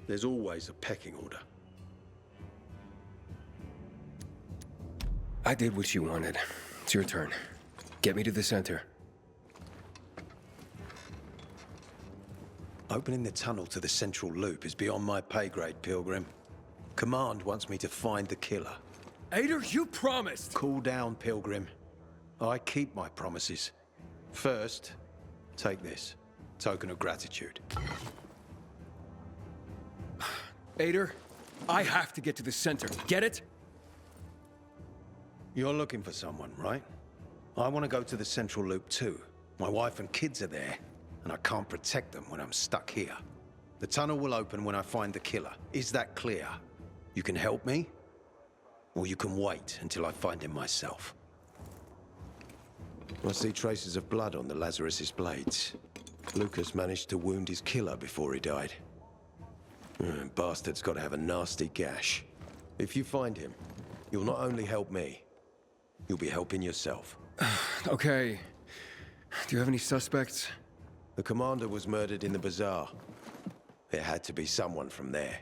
There's always a pecking order. I did what you wanted. It's your turn. Get me to the center. Opening the tunnel to the central loop is beyond my pay grade, Pilgrim. Command wants me to find the killer. Ader, you promised! Cool down, Pilgrim. I keep my promises. First, take this. Token of gratitude. Ader, I have to get to the center. Get it? You're looking for someone, right? I want to go to the central loop too. My wife and kids are there, and I can't protect them when I'm stuck here. The tunnel will open when I find the killer. Is that clear? You can help me, or you can wait until I find him myself. I see traces of blood on the Lazarus's blades. Lucas managed to wound his killer before he died. Bastard's got to have a nasty gash. If you find him, you'll not only help me, you'll be helping yourself. Okay. Do you have any suspects? The commander was murdered in the bazaar. It had to be someone from there.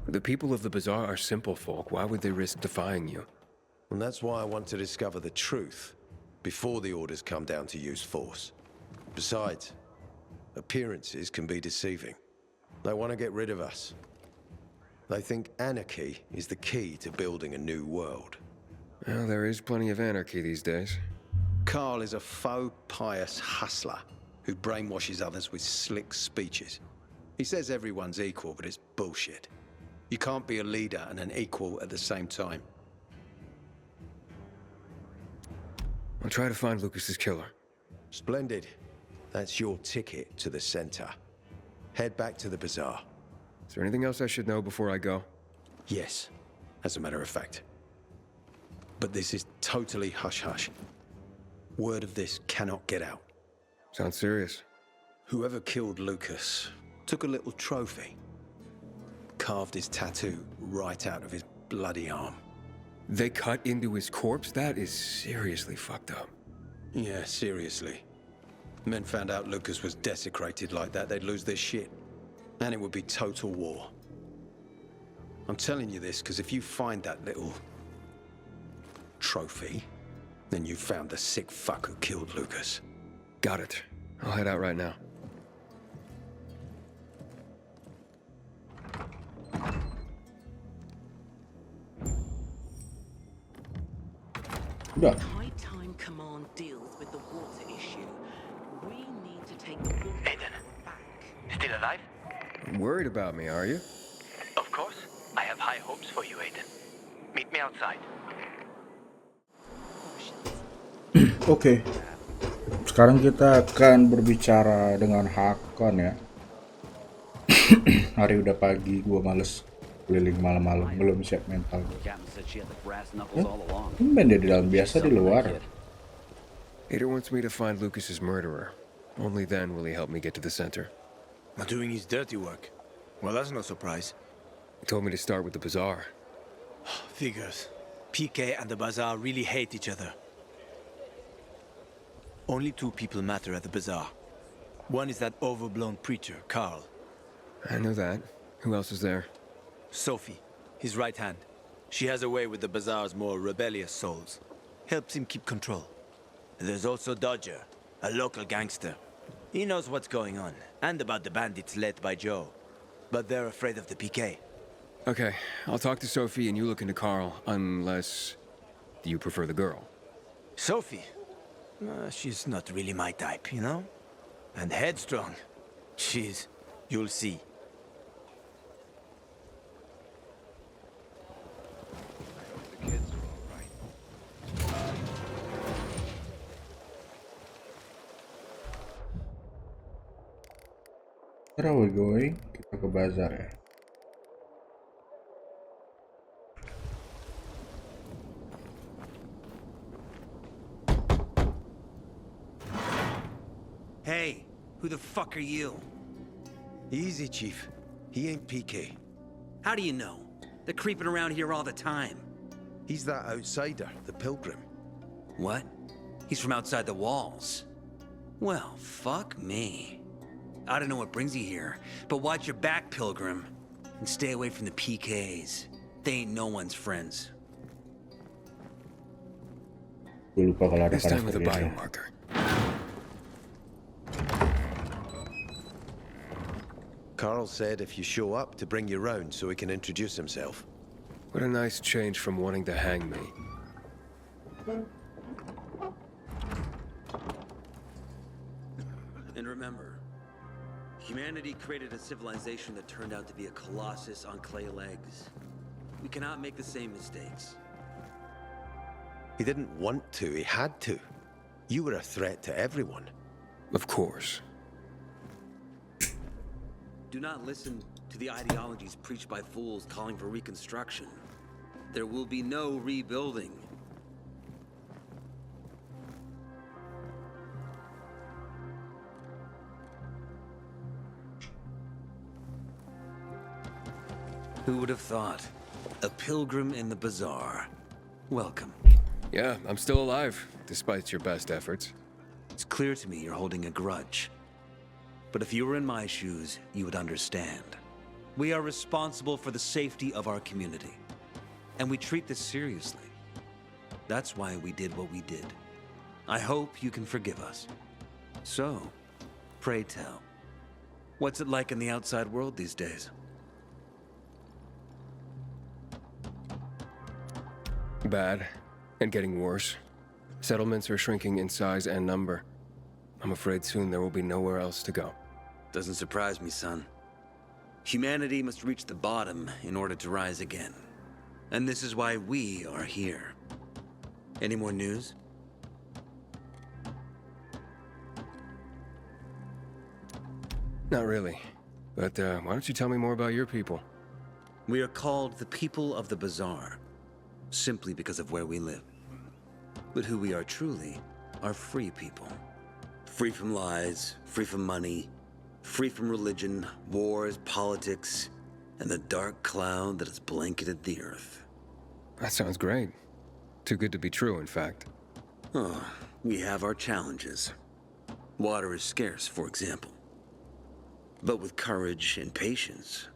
The people of the bazaar are simple folk. Why would they risk defying you? And that's why I want to discover the truth before the orders come down to use force. Besides, appearances can be deceiving. They want to get rid of us. They think anarchy is the key to building a new world. Well, there is plenty of anarchy these days. Carl is a faux pious hustler who brainwashes others with slick speeches. He says everyone's equal, but it's bullshit. You can't be a leader and an equal at the same time. I'll try to find Lucas's killer. Splendid. That's your ticket to the center. Head back to the bazaar. Is there anything else I should know before I go? Yes, as a matter of fact. But this is totally hush-hush. Word of this cannot get out. Sounds serious. Whoever killed Lucas took a little trophy. Carved his tattoo right out of his bloody arm. They cut into his corpse? That is seriously fucked up. Yeah, seriously. Men found out Lucas was desecrated like that, they'd lose their shit. And it would be total war. I'm telling you this because if you find that little trophy, then you found the sick fuck who killed Lucas. Got it. I'll head out right now. Udah. High time command deals with the water issue. We need to take the water back. Still alive? Worried about me, are you? Of course. I have high hopes for you, Aiden. Meet me outside. Oke. Sekarang kita akan berbicara dengan Hakon ya. Hari udah pagi, gua males keliling malam-malam, belum siap mental. Main dia di dalam, biasa di luar. Ader wants me to find Lucas's murderer. Only then will he help me get to the center. Not doing his dirty work. Well, that's no surprise. He told me to start with the bazaar. Figures. PK and the bazaar really hate each other. Only two people matter at the bazaar. One is that overblown preacher, Carl. I know that. Who else is there? Sophie, his right hand. She has a way with the bazaar's more rebellious souls. Helps him keep control. There's also Dodger, a local gangster. He knows what's going on, and about the bandits led by Joe. But they're afraid of the PK. Okay, I'll talk to Sophie and you look into Carl, unless you prefer the girl. Sophie? She's not really my type, you know? And headstrong. You'll see. Where are we going? Kita ke bazar ya. Hey, who the fuck are you? Easy, Chief. He ain't PK. How do you know? They're creeping around here all the time. He's that outsider, the pilgrim. What? He's from outside the walls. Well, fuck me. I don't know what brings you here, but watch your back, Pilgrim. And stay away from the PKs. They ain't no one's friends. Gue lupa kalau ada This time with a karakternya. biomarker. Carl said if you show up to bring you round so he can introduce himself. What a nice change from wanting to hang me. And remember, humanity created a civilization that turned out to be a colossus on clay legs. We cannot make the same mistakes. He didn't want to, he had to. You were a threat to everyone. Of course. Do not listen to the ideologies preached by fools calling for reconstruction. There will be no rebuilding. Who would have thought? A pilgrim in the bazaar. Welcome. Yeah, I'm still alive, despite your best efforts. It's clear to me you're holding a grudge. But if you were in my shoes, you would understand. We are responsible for the safety of our community. And we treat this seriously. That's why we did what we did. I hope you can forgive us. So, pray tell, what's it like in the outside world these days? Bad, and getting worse. Settlements are shrinking in size and number. I'm afraid soon there will be nowhere else to go. Doesn't surprise me, son. Humanity must reach the bottom in order to rise again. And this is why we are here. Any more news? Not really. But why don't you tell me more about your people? We are called the people of the bazaar, simply because of where we live. But who we are truly are free people. Free from lies, free from money, free from religion, wars, politics, and the dark cloud that has blanketed the earth. That sounds great. Too good to be true, in fact. Oh, we have our challenges. Water is scarce, for example. But with courage and patience,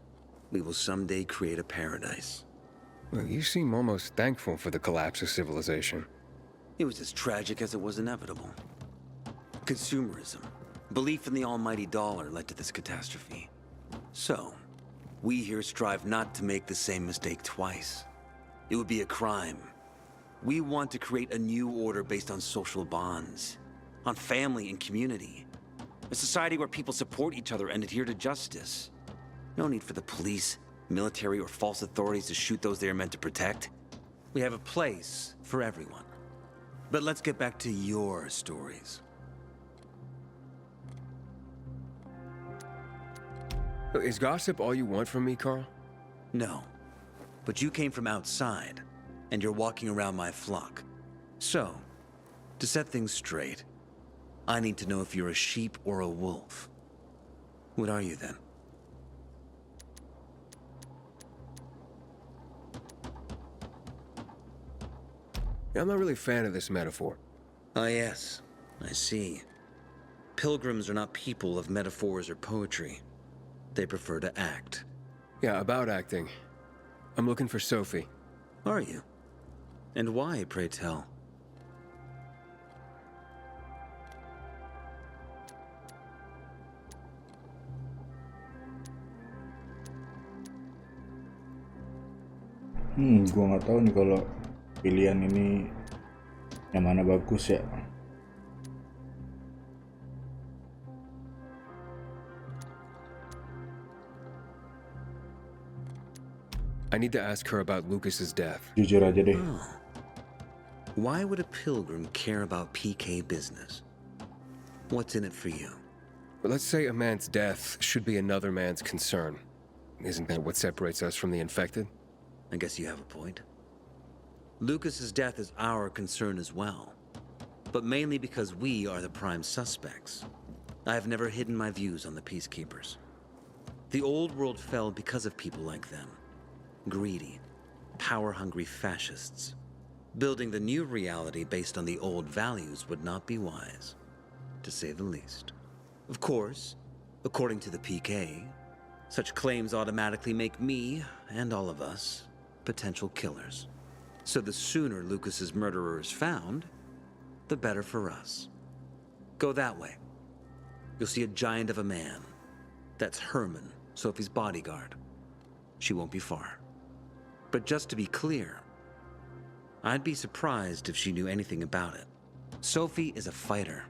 we will someday create a paradise. Well, you seem almost thankful for the collapse of civilization. It was as tragic as it was inevitable. Consumerism, belief in the almighty dollar led to this catastrophe. So, we here strive not to make the same mistake twice. It would be a crime. We want to create a new order based on social bonds, on family and community. A society where people support each other and adhere to justice. No need for the police, military, or false authorities to shoot those they are meant to protect. We have a place for everyone. But let's get back to your stories. Is gossip all you want from me, Carl? No. But you came from outside, and you're walking around my flock. So, to set things straight, I need to know if you're a sheep or a wolf. What are you then? Yeah, I'm not really a fan of this metaphor. Ah, yes. I see. Pilgrims are not people of metaphors or poetry. They prefer to act. Yeah, about acting. I'm looking for Sophie. Are you? And why, pray tell? Gua nggak tahu nih kalau pilihan ini yang mana bagus ya. I need to ask her about Lucas's death. Jujur aja deh. Oh. Why would a pilgrim care about PK business? What's in it for you? But let's say a man's death should be another man's concern. Isn't that what separates us from the infected? I guess you have a point. Lucas's death is our concern as well, but mainly because we are the prime suspects. I have never hidden my views on the Peacekeepers. The old world fell because of people like them. Greedy, power-hungry fascists. Building the new reality based on the old values would not be wise, to say the least. Of course, according to the PK, such claims automatically make me, and all of us, potential killers. So the sooner Lucas's murderer is found, the better for us. Go that way. You'll see a giant of a man. That's Herman, Sophie's bodyguard. She won't be far. But just to be clear, I'd be surprised if she knew anything about it. Sophie is a fighter,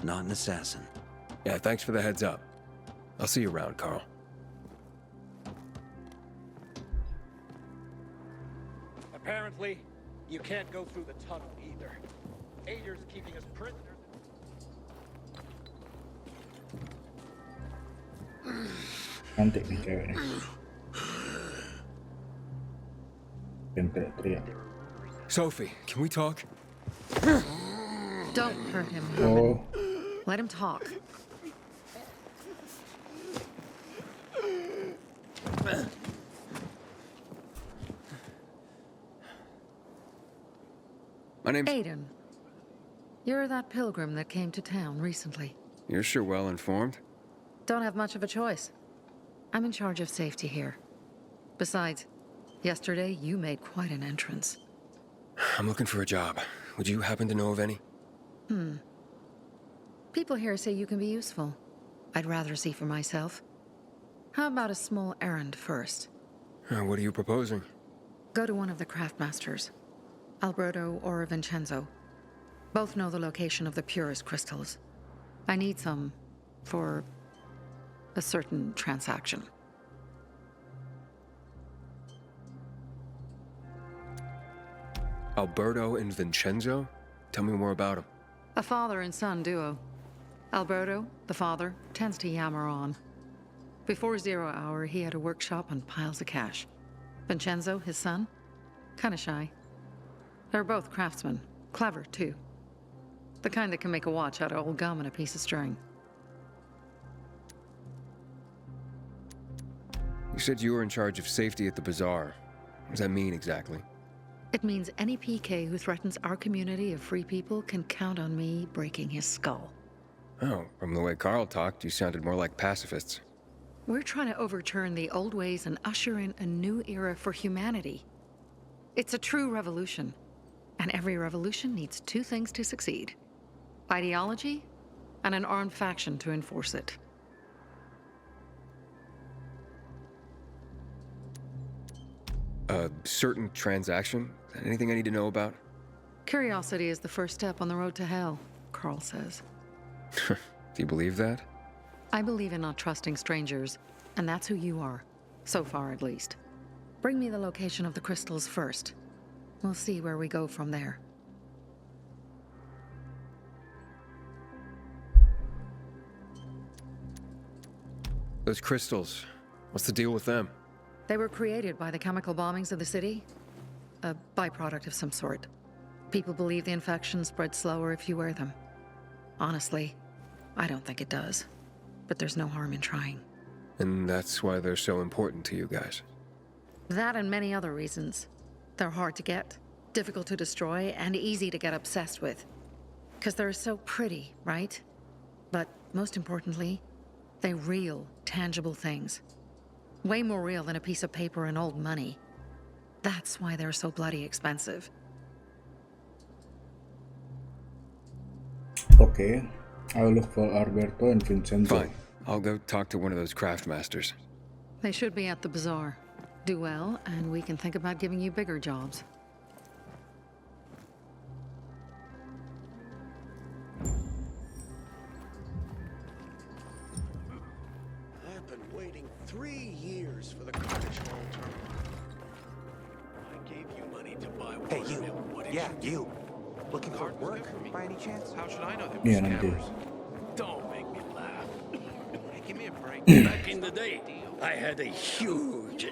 not an assassin. Yeah, thanks for the heads up. I'll see you around, Carl. Apparently, you can't go through the tunnel either. Ader's keeping us prisoners. Cantik nih cewek nih. Yang teriak-teriak. Sophie, can we talk? Don't hurt him, Oh. Herman. Let him talk. My name's... Aiden. You're that pilgrim that came to town recently. You're sure well informed. Don't have much of a choice. I'm in charge of safety here. Besides, yesterday you made quite an entrance. I'm looking for a job. Would you happen to know of any? People here say you can be useful. I'd rather see for myself. How about a small errand first? What are you proposing? Go to one of the craftmasters. Alberto or Vincenzo. Both know the location of the purest crystals. I need some for a certain transaction. Alberto and Vincenzo? Tell me more about them. A father and son duo. Alberto, the father, tends to yammer on. Before 0 hour, he had a workshop and piles of cash. Vincenzo, his son, kinda shy. They're both craftsmen, clever too. The kind that can make a watch out of old gum and a piece of string. You said you were in charge of safety at the bazaar. What does that mean exactly? It means any PK who threatens our community of free people can count on me breaking his skull. Oh, from the way Carl talked, you sounded more like pacifists. We're trying to overturn the old ways and usher in a new era for humanity. It's a true revolution. And every revolution needs two things to succeed: ideology and an armed faction to enforce it. A certain transaction? Anything I need to know about? Curiosity is the first step on the road to hell, Carl says. Do you believe that? I believe in not trusting strangers, and that's who you are. So far, at least. Bring me the location of the crystals first. We'll see where we go from there. Those crystals, what's the deal with them? They were created by the chemical bombings of the city. A byproduct of some sort. People believe the infection spreads slower if you wear them. Honestly, I don't think it does. But there's no harm in trying. And that's why they're so important to you guys. That and many other reasons. They're hard to get, difficult to destroy, and easy to get obsessed with. Because they're so pretty, right? But most importantly, they're real, tangible things. Way more real than a piece of paper and old money. That's why they're so bloody expensive. Okay, I'll look for Alberto and Vincenzo. Fine. I'll go talk to one of those craft masters. They should be at the bazaar. Do well, and we can think about giving you bigger jobs. I've been waiting 3 years for the cottage hall terminal. I gave you money to buy water. Hey, you. What did Yeah, you do? you. Looking for work, by any chance? How should I know them Yeah, nanti. scammers? Don't make me laugh. Hey, give me a break. Back in the day, I had a huge,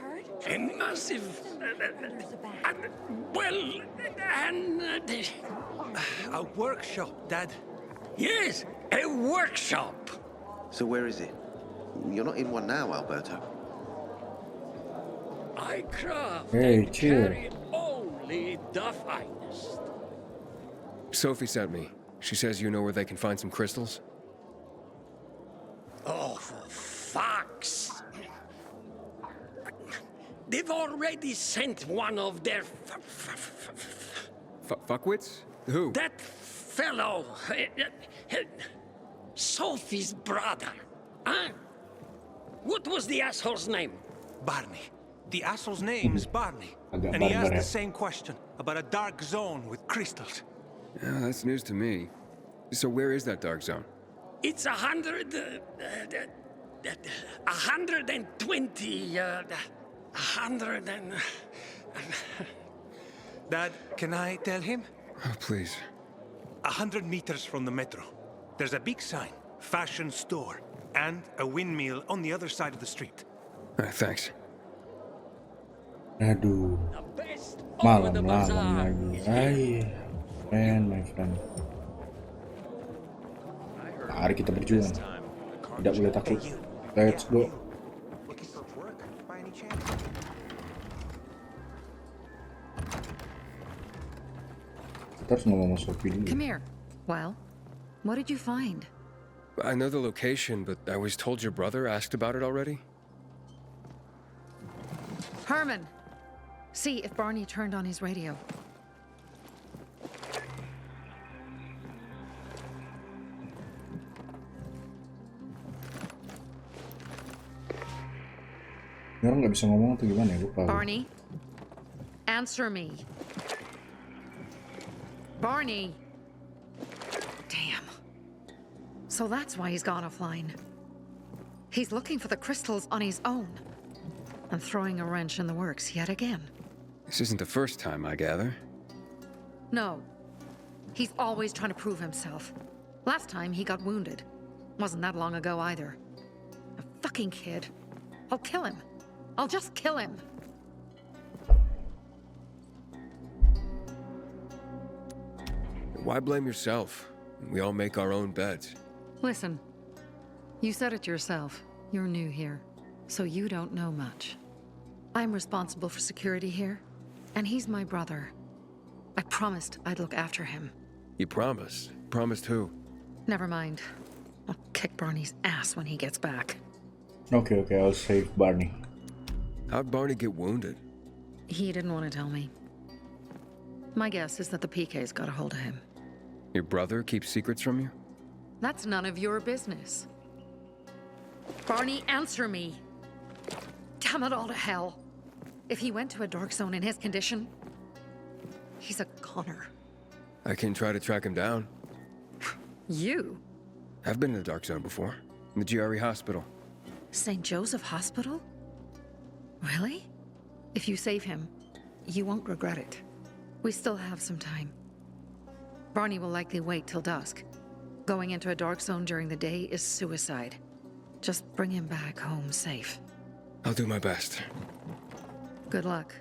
immersive, A workshop, Dad. yes, a workshop. So where is it? You're not in one now, Alberto. I craft Hey, and chill. carry only the finest. Sophie sent me. She says you know where they can find some crystals? Oh, for fuck's... They've already sent one of their... Fuckwits? Who? That fellow... Sophie's brother. Huh? What was the asshole's name? Barney. The asshole's name is Barney. Agak And he asked barbar the ya. same question about a dark zone with crystals. Yeah, that's news to me. So where is that dark zone? It's 120... 100 and... Dad, can I tell him? Oh, please. 100 meters from the metro. There's a big sign, fashion store, and a windmill on the other side of the street. Thanks. Aduh, malam lagi. Ay, my friend. Mari kita berjuang. Tidak boleh takut. Let's go. Looking for work, by any chance? Kita harus ngomong sama Sophie dulu. Come here. Well, what did you find? I know the location, but I was told your brother asked about it already? Herman! See if Barney turned on his radio. Ini orang nggak bisa ngomong atau gimana ya? Lupa. Barney? Answer me. Barney! Damn. So that's why he's gone offline. He's looking for the crystals on his own. And throwing a wrench in the works yet again. This isn't the first time, I gather. No. He's always trying to prove himself. Last time he got wounded. Wasn't that long ago either. A fucking kid. I'll kill him. I'll just kill him. Why blame yourself? We all make our own beds. Listen. You said it yourself. You're new here. So you don't know much. I'm responsible for security here. And he's my brother. I promised I'd look after him. You promised? Promised who? Never mind. I'll kick Barney's ass when he gets back. Okay, I'll save Barney. How'd Barney get wounded? He didn't want to tell me. My guess is that the PK's got a hold of him. Your brother keeps secrets from you? That's none of your business. Barney, answer me. Damn it all to hell. If he went to a dark zone in his condition, he's a goner. I can try to track him down. You? I've been in a dark zone before. In the GRE hospital. St. Joseph Hospital? Really? If you save him, you won't regret it. We still have some time. Barney will likely wait till dusk. Going into a dark zone during the day is suicide. Just bring him back home safe. I'll do my best. Good luck.